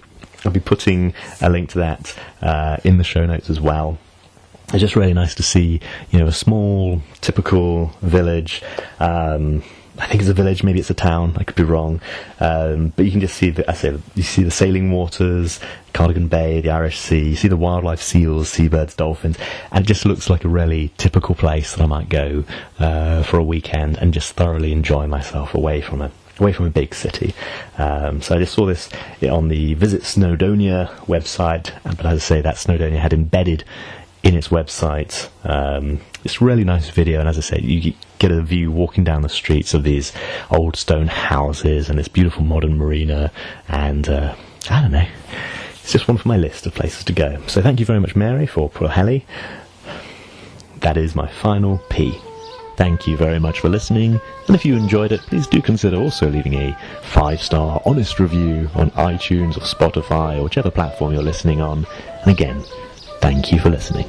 I'll be putting a link to that in the show notes as well. It's just really nice to see, a small, typical village. I think it's a village, maybe it's a town, I could be wrong. But you can just see you see the sailing waters, Cardigan Bay, the Irish Sea, you see the wildlife, seals, seabirds, dolphins, and it just looks like a really typical place that I might go for a weekend and just thoroughly enjoy myself away from a big city. So I just saw this on the Visit Snowdonia website, but as I say, that Snowdonia had embedded in its website it's a really nice video, and as I say, you get a view walking down the streets of these old stone houses and this beautiful modern marina, and I don't know, it's just one for my list of places to go. So thank you very much, Mary, for Pwllheli. That is my final P. Thank you very much for listening, and if you enjoyed it, please do consider also leaving a 5-star honest review on iTunes or Spotify or whichever platform you're listening on. And again, thank you for listening.